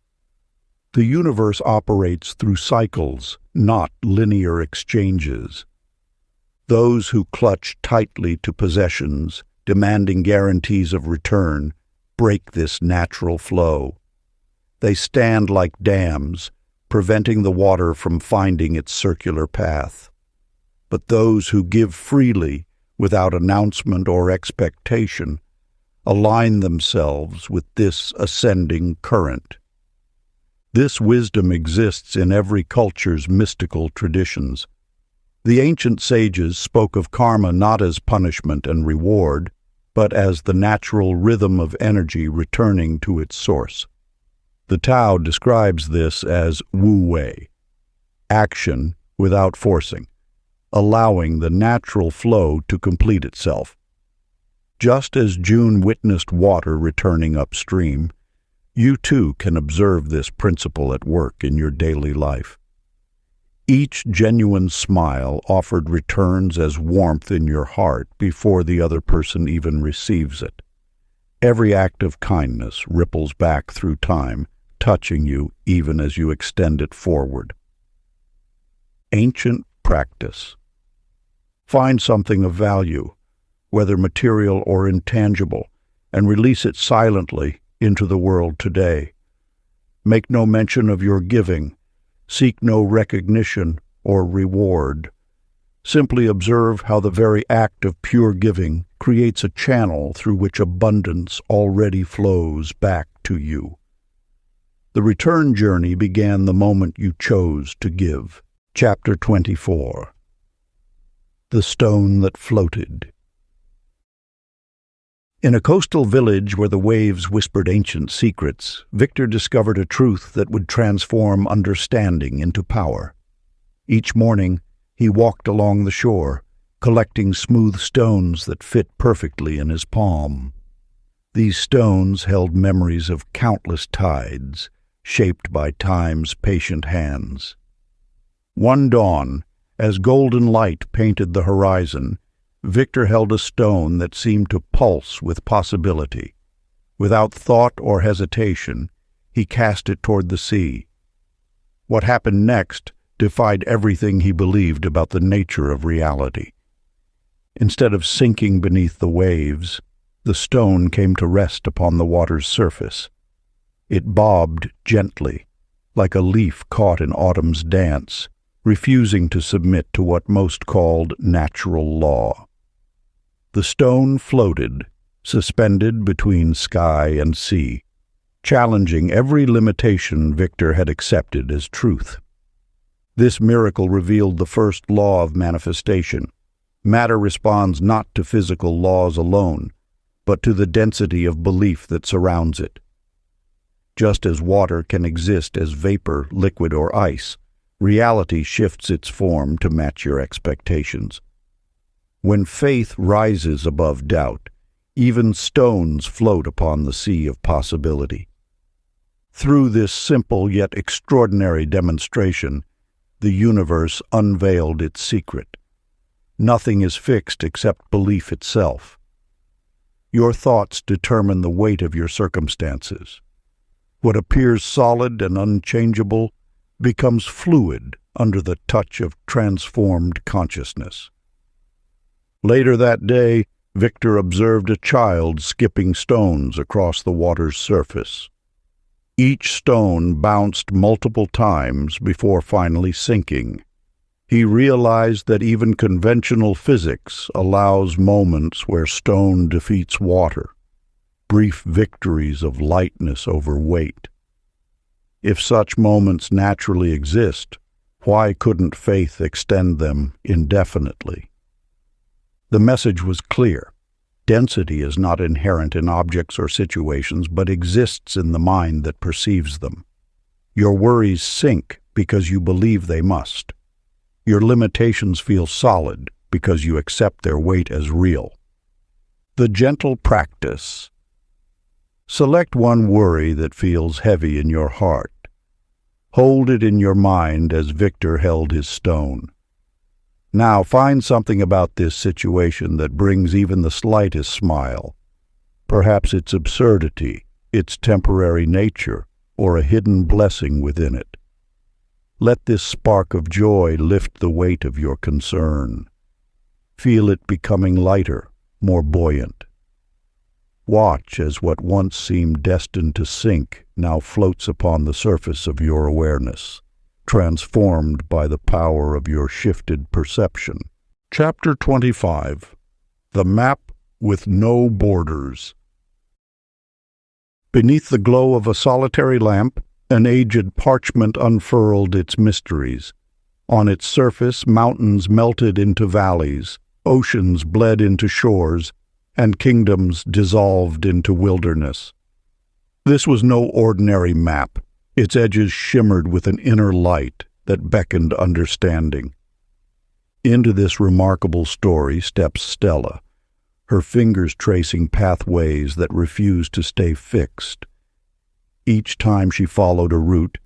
The universe operates through cycles, not linear exchanges. Those who clutch tightly to possessions, demanding guarantees of return, break this natural flow. They stand like dams, preventing the water from finding its circular path. But those who give freely, without announcement or expectation, align themselves with this ascending current. This wisdom exists in every culture's mystical traditions. The ancient sages spoke of karma not as punishment and reward, but as the natural rhythm of energy returning to its source. The Tao describes this as wu-wei, action without forcing, allowing the natural flow to complete itself. Just as June witnessed water returning upstream, you too can observe this principle at work in your daily life. Each genuine smile offered returns as warmth in your heart before the other person even receives it. Every act of kindness ripples back through time, touching you even as you extend it forward. Ancient practice. Find something of value, whether material or intangible, and release it silently into the world today. Make no mention of your giving. Seek no recognition or reward. Simply observe how the very act of pure giving creates a channel through which abundance already flows back to you. The return journey began the moment you chose to give. Chapter 24. The Stone That Floated. In a coastal village where the waves whispered ancient secrets, Victor discovered a truth that would transform understanding into power. Each morning, he walked along the shore, collecting smooth stones that fit perfectly in his palm. These stones held memories of countless tides, shaped by time's patient hands. One dawn, as golden light painted the horizon, Victor held a stone that seemed to pulse with possibility. Without thought or hesitation, he cast it toward the sea. What happened next defied everything he believed about the nature of reality. Instead of sinking beneath the waves, the stone came to rest upon the water's surface. It bobbed gently, like a leaf caught in autumn's dance, refusing to submit to what most called natural law. The stone floated, suspended between sky and sea, challenging every limitation Victor had accepted as truth. This miracle revealed the first law of manifestation. Matter responds not to physical laws alone, but to the density of belief that surrounds it. Just as water can exist as vapor, liquid, or ice, reality shifts its form to match your expectations. When faith rises above doubt, even stones float upon the sea of possibility. Through this simple yet extraordinary demonstration, the universe unveiled its secret. Nothing is fixed except belief itself. Your thoughts determine the weight of your circumstances. What appears solid and unchangeable becomes fluid under the touch of transformed consciousness. Later that day, Victor observed a child skipping stones across the water's surface. Each stone bounced multiple times before finally sinking. He realized that even conventional physics allows moments where stone defeats water, brief victories of lightness over weight. If such moments naturally exist, why couldn't faith extend them indefinitely? The message was clear. Density is not inherent in objects or situations, but exists in the mind that perceives them. Your worries sink because you believe they must. Your limitations feel solid because you accept their weight as real. The gentle practice. Select one worry that feels heavy in your heart. Hold it in your mind as Victor held his stone. Now find something about this situation that brings even the slightest smile. Perhaps its absurdity, its temporary nature, or a hidden blessing within it. Let this spark of joy lift the weight of your concern. Feel it becoming lighter, more buoyant. Watch as what once seemed destined to sink now floats upon the surface of your awareness, transformed by the power of your shifted perception. Chapter 25. The Map with No Borders. Beneath the glow of a solitary lamp, an aged parchment unfurled its mysteries. On its surface, mountains melted into valleys, oceans bled into shores, and kingdoms dissolved into wilderness. This was no ordinary map. Its edges shimmered with an inner light that beckoned understanding. Into this remarkable story steps Stella, her fingers tracing pathways that refused to stay fixed. Each time she followed a route,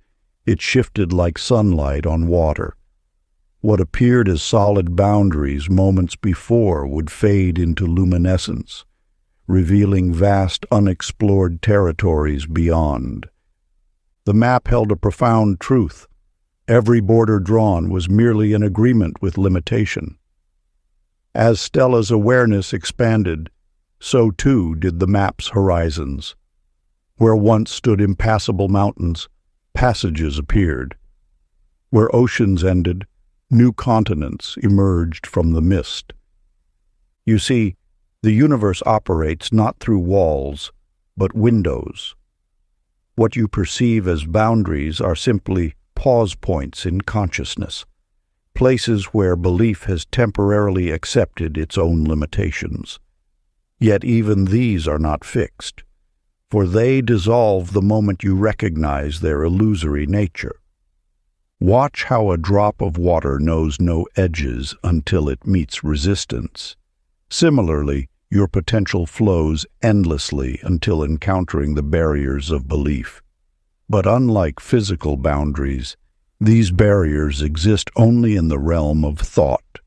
it shifted like sunlight on water. What appeared as solid boundaries moments before would fade into luminescence, revealing vast unexplored territories beyond. The map held a profound truth. Every border drawn was merely an agreement with limitation. As Stella's awareness expanded, so too did the map's horizons. Where once stood impassable mountains, passages appeared. Where oceans ended, New continents emerged from the mist. You see, the universe operates not through walls, but windows. What you perceive as boundaries are simply pause points in consciousness, places where belief has temporarily accepted its own limitations. Yet even these are not fixed, for they dissolve the moment you recognize their illusory nature. Watch how a drop of water knows no edges until it meets resistance. Similarly, your potential flows endlessly until encountering the barriers of belief. But unlike physical boundaries, these barriers exist only in the realm of thought,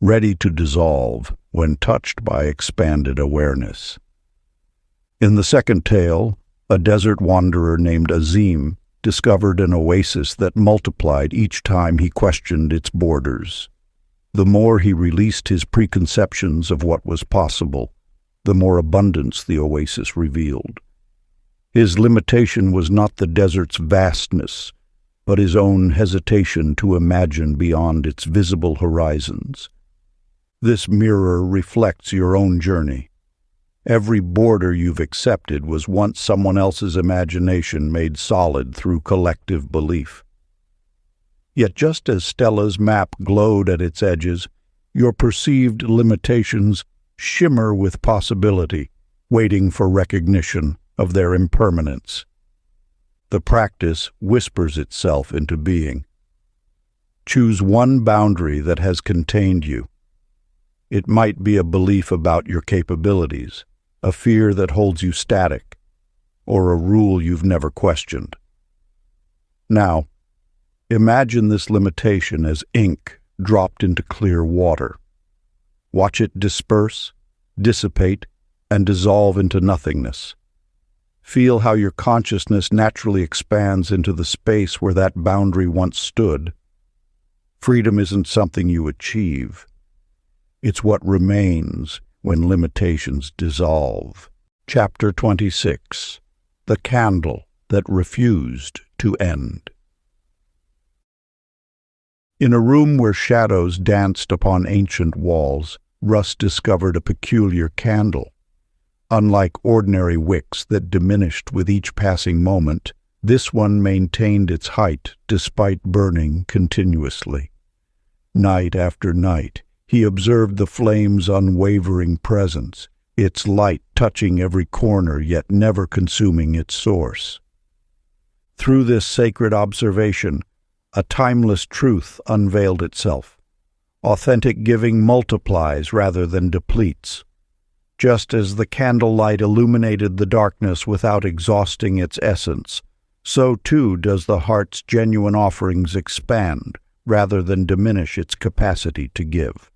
ready to dissolve when touched by expanded awareness. In the second tale, a desert wanderer named Azim discovered an oasis that multiplied each time he questioned its borders. The more he released his preconceptions of what was possible, the more abundance the oasis revealed. His limitation was not the desert's vastness, but his own hesitation to imagine beyond its visible horizons. This mirror reflects your own journey. Every border you've accepted was once someone else's imagination made solid through collective belief. Yet just as Stella's map glowed at its edges, your perceived limitations shimmer with possibility, waiting for recognition of their impermanence. The practice whispers itself into being. Choose one boundary that has contained you. It might be a belief about your capabilities, a fear that holds you static, or a rule you've never questioned. Now, imagine this limitation as ink dropped into clear water. Watch it disperse, dissipate, and dissolve into nothingness. Feel how your consciousness naturally expands into the space where that boundary once stood. Freedom isn't something you achieve. It's what remains when limitations dissolve. Chapter 26. The Candle That Refused to End. In a room where shadows danced upon ancient walls, Russ discovered a peculiar candle. Unlike ordinary wicks that diminished with each passing moment, this one maintained its height despite burning continuously. Night after night, he observed the flame's unwavering presence, its light touching every corner yet never consuming its source. Through this sacred observation, a timeless truth unveiled itself. Authentic giving multiplies rather than depletes. Just as the candlelight illuminated the darkness without exhausting its essence, so too does the heart's genuine offerings expand rather than diminish its capacity to give.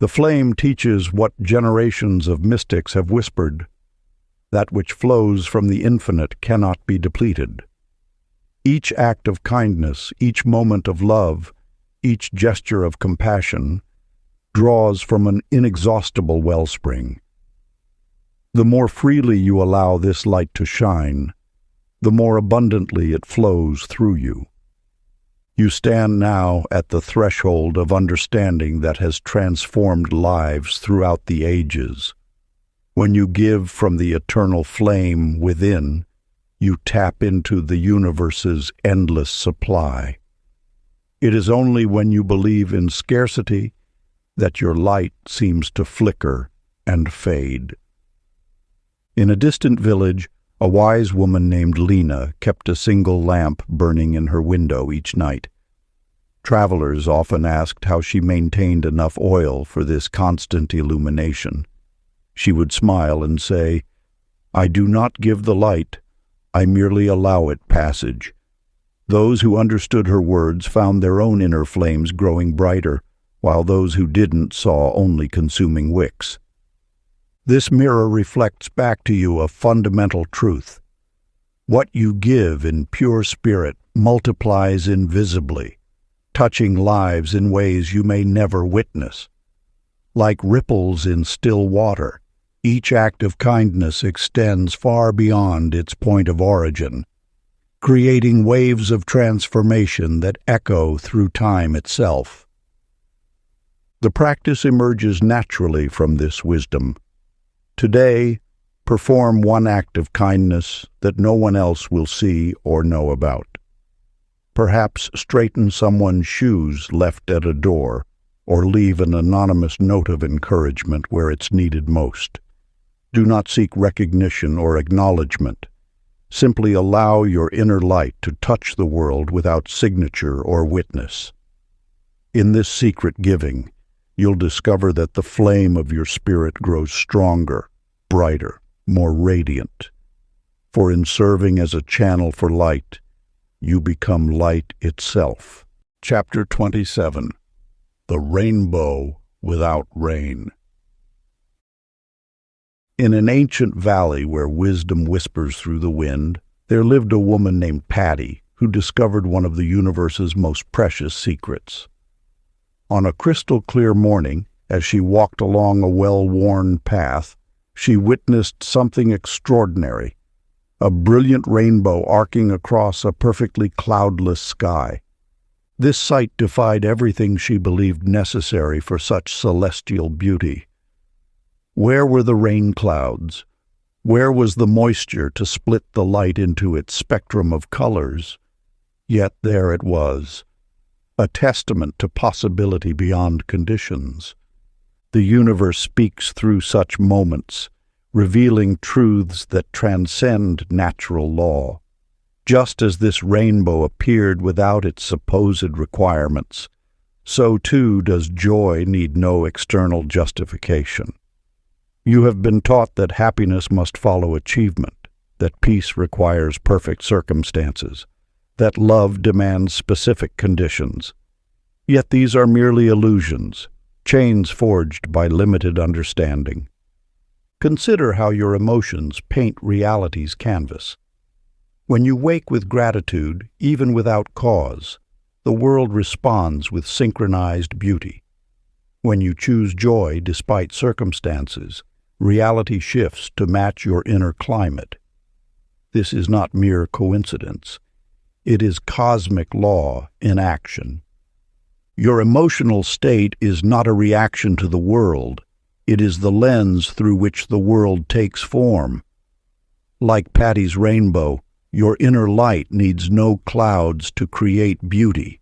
The flame teaches what generations of mystics have whispered: that which flows from the infinite cannot be depleted. Each act of kindness, each moment of love, each gesture of compassion draws from an inexhaustible wellspring. The more freely you allow this light to shine, the more abundantly it flows through you. You stand now at the threshold of understanding that has transformed lives throughout the ages. When you give from the eternal flame within, you tap into the universe's endless supply. It is only when you believe in scarcity that your light seems to flicker and fade. In a distant village, a wise woman named Lena kept a single lamp burning in her window each night. Travelers often asked how she maintained enough oil for this constant illumination. She would smile and say, "I do not give the light, I merely allow it passage." Those who understood her words found their own inner flames growing brighter, while those who didn't saw only consuming wicks. This mirror reflects back to you a fundamental truth. What you give in pure spirit multiplies invisibly, touching lives in ways you may never witness. Like ripples in still water, each act of kindness extends far beyond its point of origin, creating waves of transformation that echo through time itself. The practice emerges naturally from this wisdom. Today, perform one act of kindness that no one else will see or know about. Perhaps straighten someone's shoes left at a door, or leave an anonymous note of encouragement where it's needed most. Do not seek recognition or acknowledgement. Simply allow your inner light to touch the world without signature or witness. In this secret giving, you'll discover that the flame of your spirit grows stronger, brighter, more radiant. For in serving as a channel for light, you become light itself. Chapter 27. The Rainbow Without Rain. In an ancient valley where wisdom whispers through the wind, there lived a woman named Patty who discovered one of the universe's most precious secrets. On a crystal-clear morning, as she walked along a well-worn path, she witnessed something extraordinary, a brilliant rainbow arcing across a perfectly cloudless sky. This sight defied everything she believed necessary for such celestial beauty. Where were the rain clouds? Where was the moisture to split the light into its spectrum of colors? Yet there it was, a testament to possibility beyond conditions. The universe speaks through such moments, revealing truths that transcend natural law. Just as this rainbow appeared without its supposed requirements, so too does joy need no external justification. You have been taught that happiness must follow achievement, that peace requires perfect circumstances, that love demands specific conditions. Yet these are merely illusions, chains forged by limited understanding. Consider how your emotions paint reality's canvas. When you wake with gratitude, even without cause, the world responds with synchronized beauty. When you choose joy despite circumstances, reality shifts to match your inner climate. This is not mere coincidence. It is cosmic law in action. Your emotional state is not a reaction to the world. It is the lens through which the world takes form. Like Patty's rainbow, your inner light needs no clouds to create beauty.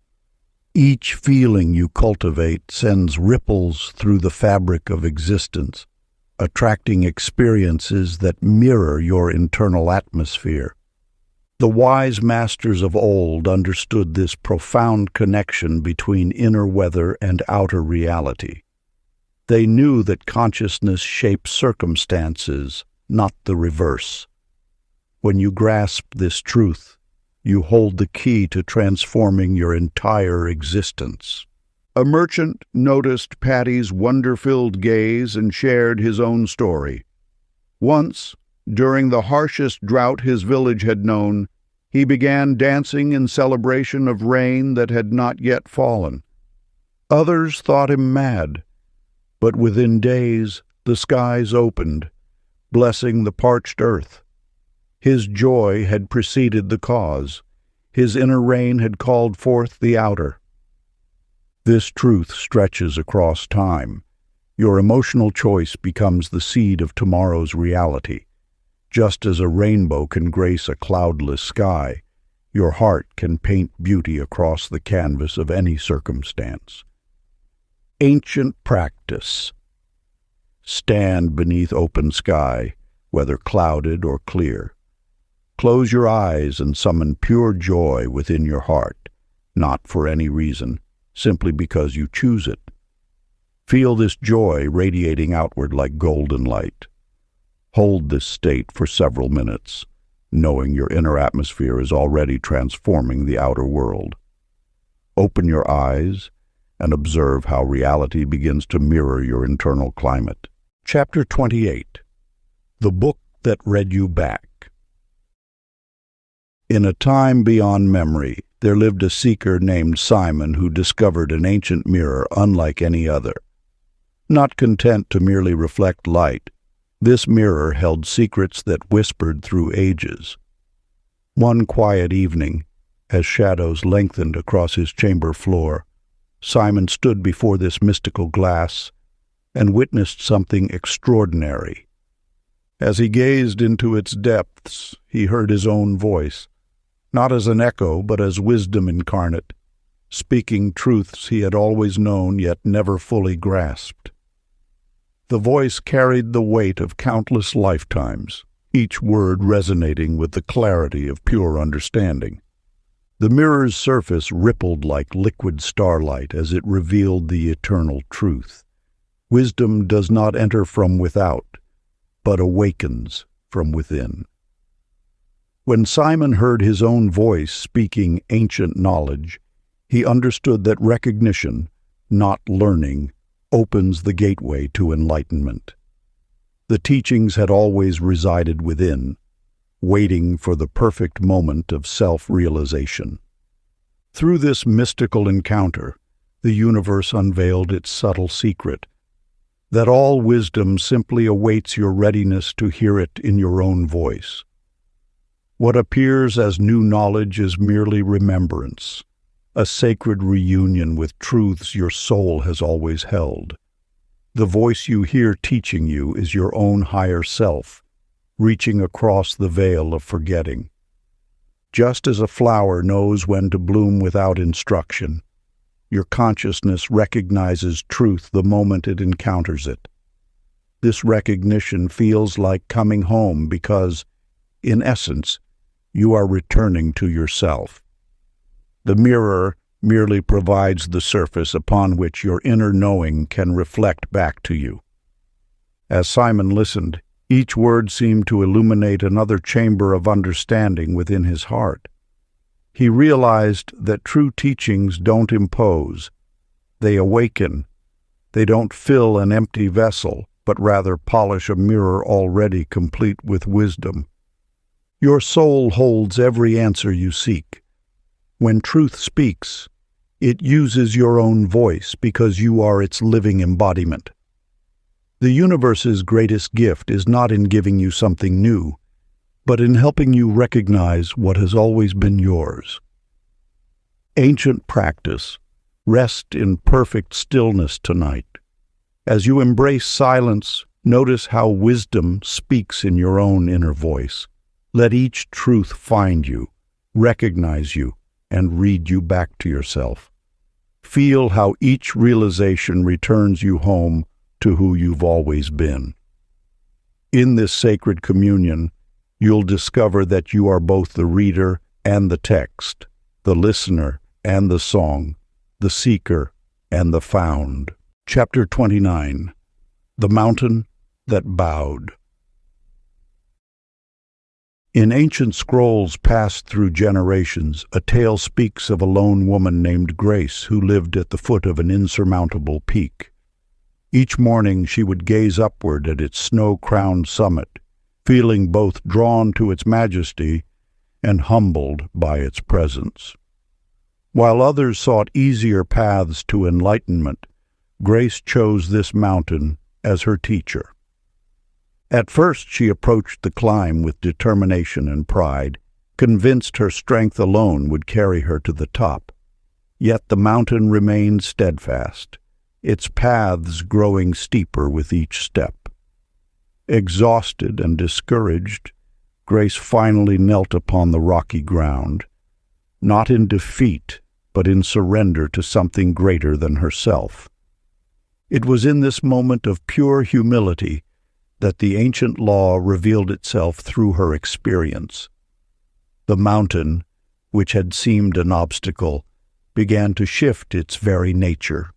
Each feeling you cultivate sends ripples through the fabric of existence, attracting experiences that mirror your internal atmosphere. The wise masters of old understood this profound connection between inner weather and outer reality. They knew that consciousness shapes circumstances, not the reverse. When you grasp this truth, you hold the key to transforming your entire existence. A merchant noticed Patty's wonder-filled gaze and shared his own story. Once, during the harshest drought his village had known, he began dancing in celebration of rain that had not yet fallen. Others thought him mad, but within days the skies opened, blessing the parched earth. His joy had preceded the cause. His inner rain had called forth the outer. This truth stretches across time. Your emotional choice becomes the seed of tomorrow's reality. Just as a rainbow can grace a cloudless sky, your heart can paint beauty across the canvas of any circumstance. Ancient practice. Stand beneath open sky, whether clouded or clear. Close your eyes and summon pure joy within your heart, not for any reason, simply because you choose it. Feel this joy radiating outward like golden light. Hold this state for several minutes, knowing your inner atmosphere is already transforming the outer world. Open your eyes and observe how reality begins to mirror your internal climate. Chapter 28. The Book That Read You Back. In a time beyond memory, there lived a seeker named Simon who discovered an ancient mirror unlike any other. Not content to merely reflect light, this mirror held secrets that whispered through ages. One quiet evening, as shadows lengthened across his chamber floor, Simon stood before this mystical glass and witnessed something extraordinary. As he gazed into its depths, he heard his own voice, not as an echo, but as wisdom incarnate, speaking truths he had always known yet never fully grasped. The voice carried the weight of countless lifetimes, each word resonating with the clarity of pure understanding. The mirror's surface rippled like liquid starlight as it revealed the eternal truth. Wisdom does not enter from without, but awakens from within. When Simon heard his own voice speaking ancient knowledge, he understood that recognition, not learning, opens the gateway to enlightenment. The teachings had always resided within, waiting for the perfect moment of self-realization. Through this mystical encounter, the universe unveiled its subtle secret, that all wisdom simply awaits your readiness to hear it in your own voice. What appears as new knowledge is merely remembrance, a sacred reunion with truths your soul has always held. The voice you hear teaching you is your own higher self, reaching across the veil of forgetting. Just as a flower knows when to bloom without instruction, your consciousness recognizes truth the moment it encounters it. This recognition feels like coming home because, in essence, you are returning to yourself. The mirror merely provides the surface upon which your inner knowing can reflect back to you. As Simon listened, each word seemed to illuminate another chamber of understanding within his heart. He realized that true teachings don't impose, they awaken. They don't fill an empty vessel, but rather polish a mirror already complete with wisdom. Your soul holds every answer you seek. When truth speaks, it uses your own voice because you are its living embodiment. The universe's greatest gift is not in giving you something new, but in helping you recognize what has always been yours. Ancient practice, rest in perfect stillness tonight. As you embrace silence, notice how wisdom speaks in your own inner voice. Let each truth find you, recognize you, and read you back to yourself. Feel how each realization returns you home to who you've always been. In this sacred communion, you'll discover that you are both the reader and the text, the listener and the song, the seeker and the found. Chapter 29. The Mountain That Bowed. In ancient scrolls passed through generations, a tale speaks of a lone woman named Grace who lived at the foot of an insurmountable peak. Each morning she would gaze upward at its snow-crowned summit, feeling both drawn to its majesty and humbled by its presence. While others sought easier paths to enlightenment, Grace chose this mountain as her teacher. At first she approached the climb with determination and pride, convinced her strength alone would carry her to the top. Yet the mountain remained steadfast, its paths growing steeper with each step. Exhausted and discouraged, Grace finally knelt upon the rocky ground, not in defeat, but in surrender to something greater than herself. It was in this moment of pure humility that the ancient law revealed itself through her experience. The mountain, which had seemed an obstacle, began to shift its very nature.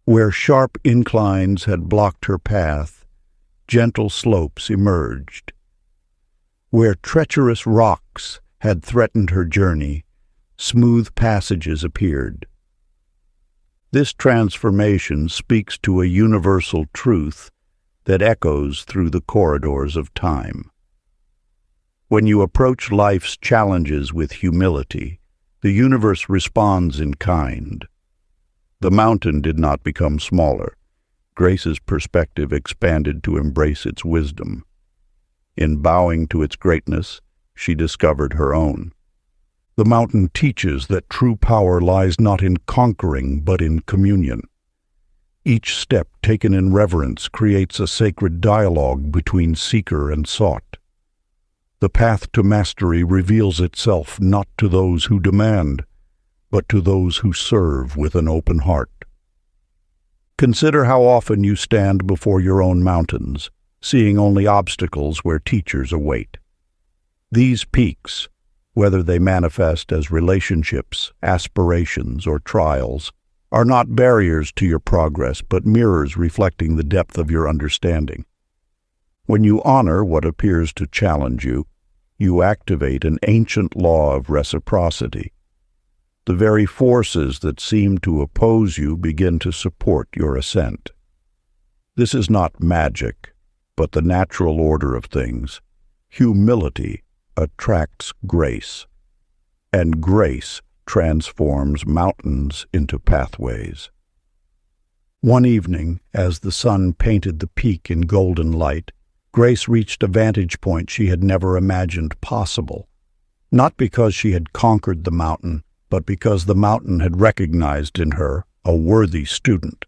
Where sharp inclines had blocked her path, gentle slopes emerged. Where treacherous rocks had threatened her journey, smooth passages appeared. This transformation speaks to a universal truth that echoes through the corridors of time. When you approach life's challenges with humility, the universe responds in kind. The mountain did not become smaller. Grace's perspective expanded to embrace its wisdom. In bowing to its greatness, she discovered her own. The mountain teaches that true power lies not in conquering, but in communion. Each step taken in reverence creates a sacred dialogue between seeker and sought. The path to mastery reveals itself not to those who demand, but to those who serve with an open heart. Consider how often you stand before your own mountains, seeing only obstacles where teachers await. These peaks, whether they manifest as relationships, aspirations, or trials, are not barriers to your progress, but mirrors reflecting the depth of your understanding. When you honor what appears to challenge you, you activate an ancient law of reciprocity. The very forces that seem to oppose you begin to support your ascent. This is not magic, but the natural order of things. Humility attracts grace, and grace transforms mountains into pathways. One evening, as the sun painted the peak in golden light, Grace reached a vantage point she had never imagined possible, not because she had conquered the mountain, but because the mountain had recognized in her a worthy student.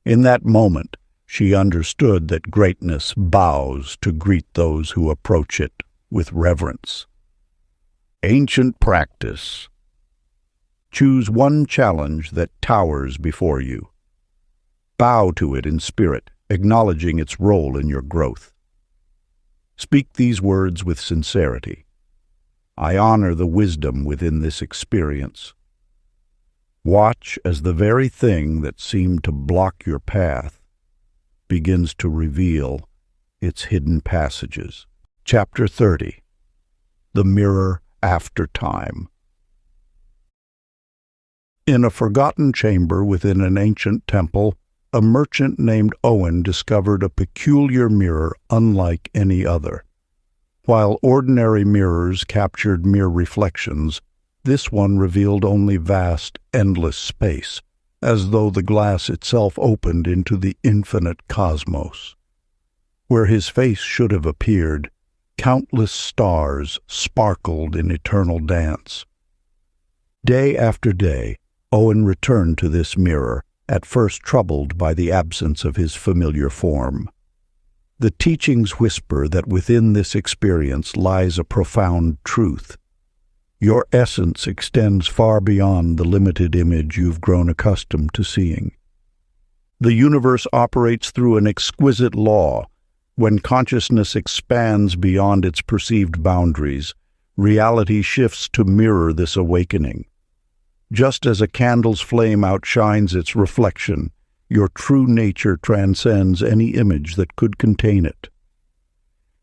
In that moment, she understood that greatness bows to greet those who approach it with reverence. Ancient practice. Choose one challenge that towers before you. Bow to it in spirit, acknowledging its role in your growth. Speak these words with sincerity. I honor the wisdom within this experience. Watch as the very thing that seemed to block your path begins to reveal its hidden passages. Chapter 30. The Mirror After Time. In a forgotten chamber within an ancient temple, a merchant named Owen discovered a peculiar mirror unlike any other. While ordinary mirrors captured mere reflections, this one revealed only vast, endless space, as though the glass itself opened into the infinite cosmos. Where his face should have appeared, countless stars sparkled in eternal dance. Day after day, Owen returned to this mirror, at first troubled by the absence of his familiar form. The teachings whisper that within this experience lies a profound truth. Your essence extends far beyond the limited image you've grown accustomed to seeing. The universe operates through an exquisite law. When consciousness expands beyond its perceived boundaries, reality shifts to mirror this awakening. Just as a candle's flame outshines its reflection, your true nature transcends any image that could contain it.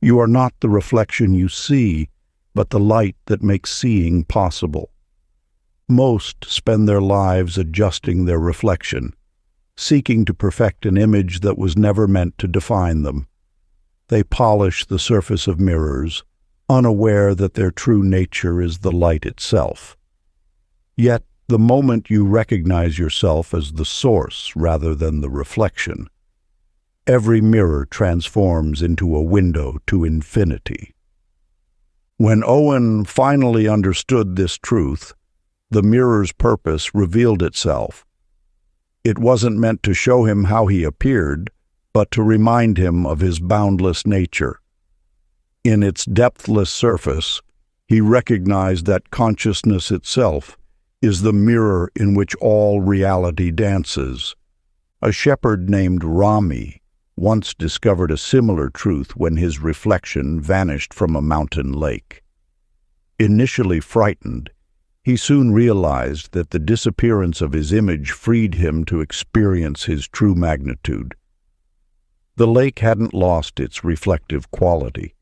You are not the reflection you see, but the light that makes seeing possible. Most spend their lives adjusting their reflection, seeking to perfect an image that was never meant to define them. They polish the surface of mirrors, unaware that their true nature is the light itself. Yet, the moment you recognize yourself as the source rather than the reflection, every mirror transforms into a window to infinity. When Owen finally understood this truth, the mirror's purpose revealed itself. It wasn't meant to show him how he appeared, but to remind him of his boundless nature. In its depthless surface, he recognized that consciousness itself is the mirror in which all reality dances. A shepherd named Rami once discovered a similar truth when his reflection vanished from a mountain lake. Initially frightened, he soon realized that the disappearance of his image freed him to experience his true magnitude. The lake hadn't lost its reflective quality.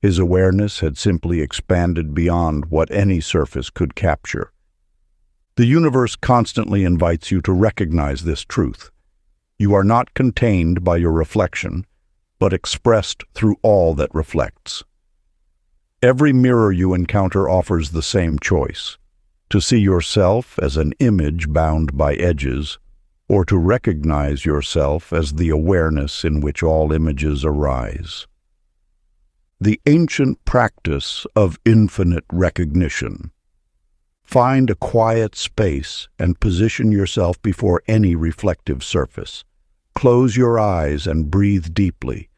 His awareness had simply expanded beyond what any surface could capture. The universe constantly invites you to recognize this truth. You are not contained by your reflection, but expressed through all that reflects. Every mirror you encounter offers the same choice: to see yourself as an image bound by edges, or to recognize yourself as the awareness in which all images arise. the ancient practice of infinite recognition. Find a quiet space and position yourself before any reflective surface. Close your eyes and breathe deeply.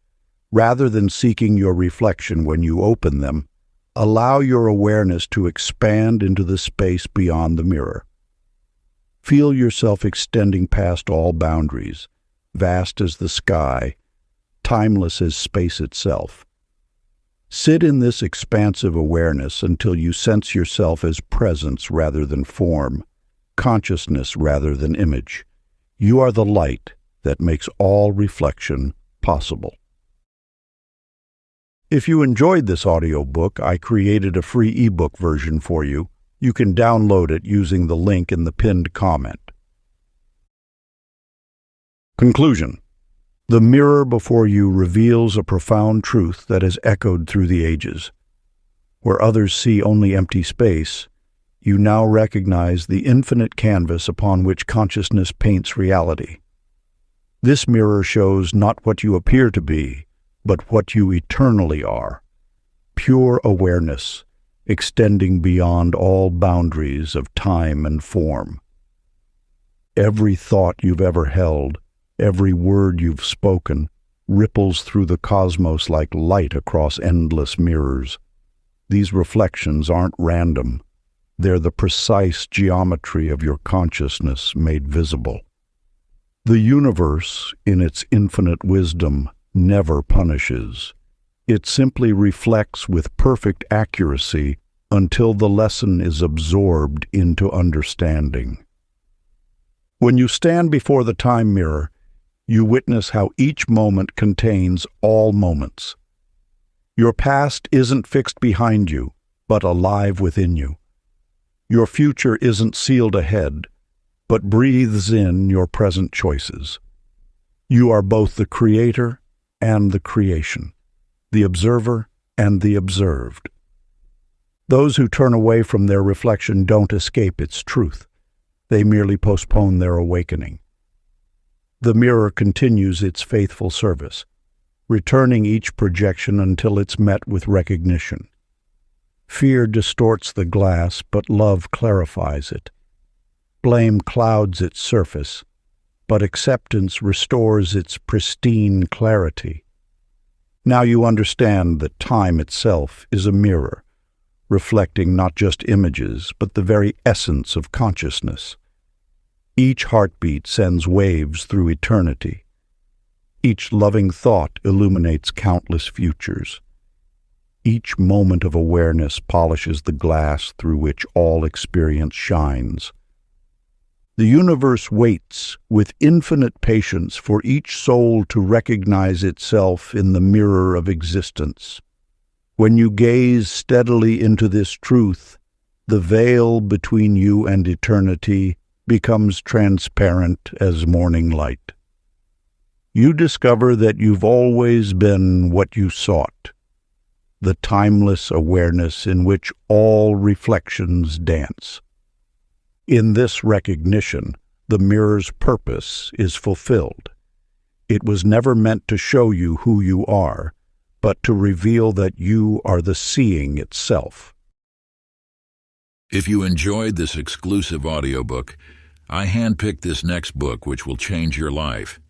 Rather than seeking your reflection when you open them, allow your awareness to expand into the space beyond the mirror. Feel yourself extending past all boundaries, vast as the sky, timeless as space itself. Sit in this expansive awareness until you sense yourself as presence rather than form, consciousness rather than image. You are the light that makes all reflection possible. If you enjoyed this audiobook, I created a free ebook version for you. You can download it using the link in the pinned comment. Conclusion. The mirror before you reveals a profound truth that has echoed through the ages. Where others see only empty space, you now recognize the infinite canvas upon which consciousness paints reality. This mirror shows not what you appear to be, but what you eternally are. Pure awareness, extending beyond all boundaries of time and form. Every thought you've ever held, every word you've spoken, ripples through the cosmos like light across endless mirrors. These reflections aren't random. They're the precise geometry of your consciousness made visible. The universe, in its infinite wisdom, never punishes. It simply reflects with perfect accuracy until the lesson is absorbed into understanding. When you stand before the time mirror, you witness how each moment contains all moments. Your past isn't fixed behind you, but alive within you. Your future isn't sealed ahead, but breathes in your present choices. You are both the creator and the creation, the observer and the observed. Those who turn away from their reflection don't escape its truth. They merely postpone their awakening. The mirror continues its faithful service, returning each projection until it's met with recognition. Fear distorts the glass, but love clarifies it. Blame clouds its surface, but acceptance restores its pristine clarity. Now you understand that time itself is a mirror, reflecting not just images, but the very essence of consciousness. Each heartbeat sends waves through eternity. Each loving thought illuminates countless futures. Each moment of awareness polishes the glass through which all experience shines. The universe waits with infinite patience for each soul to recognize itself in the mirror of existence. When you gaze steadily into this truth, the veil between you and eternity becomes transparent as morning light. You discover that you've always been what you sought, the timeless awareness in which all reflections dance. In this recognition, the mirror's purpose is fulfilled. It was never meant to show you who you are, but to reveal that you are the seeing itself. If you enjoyed this exclusive audiobook, I handpicked this next book which will change your life.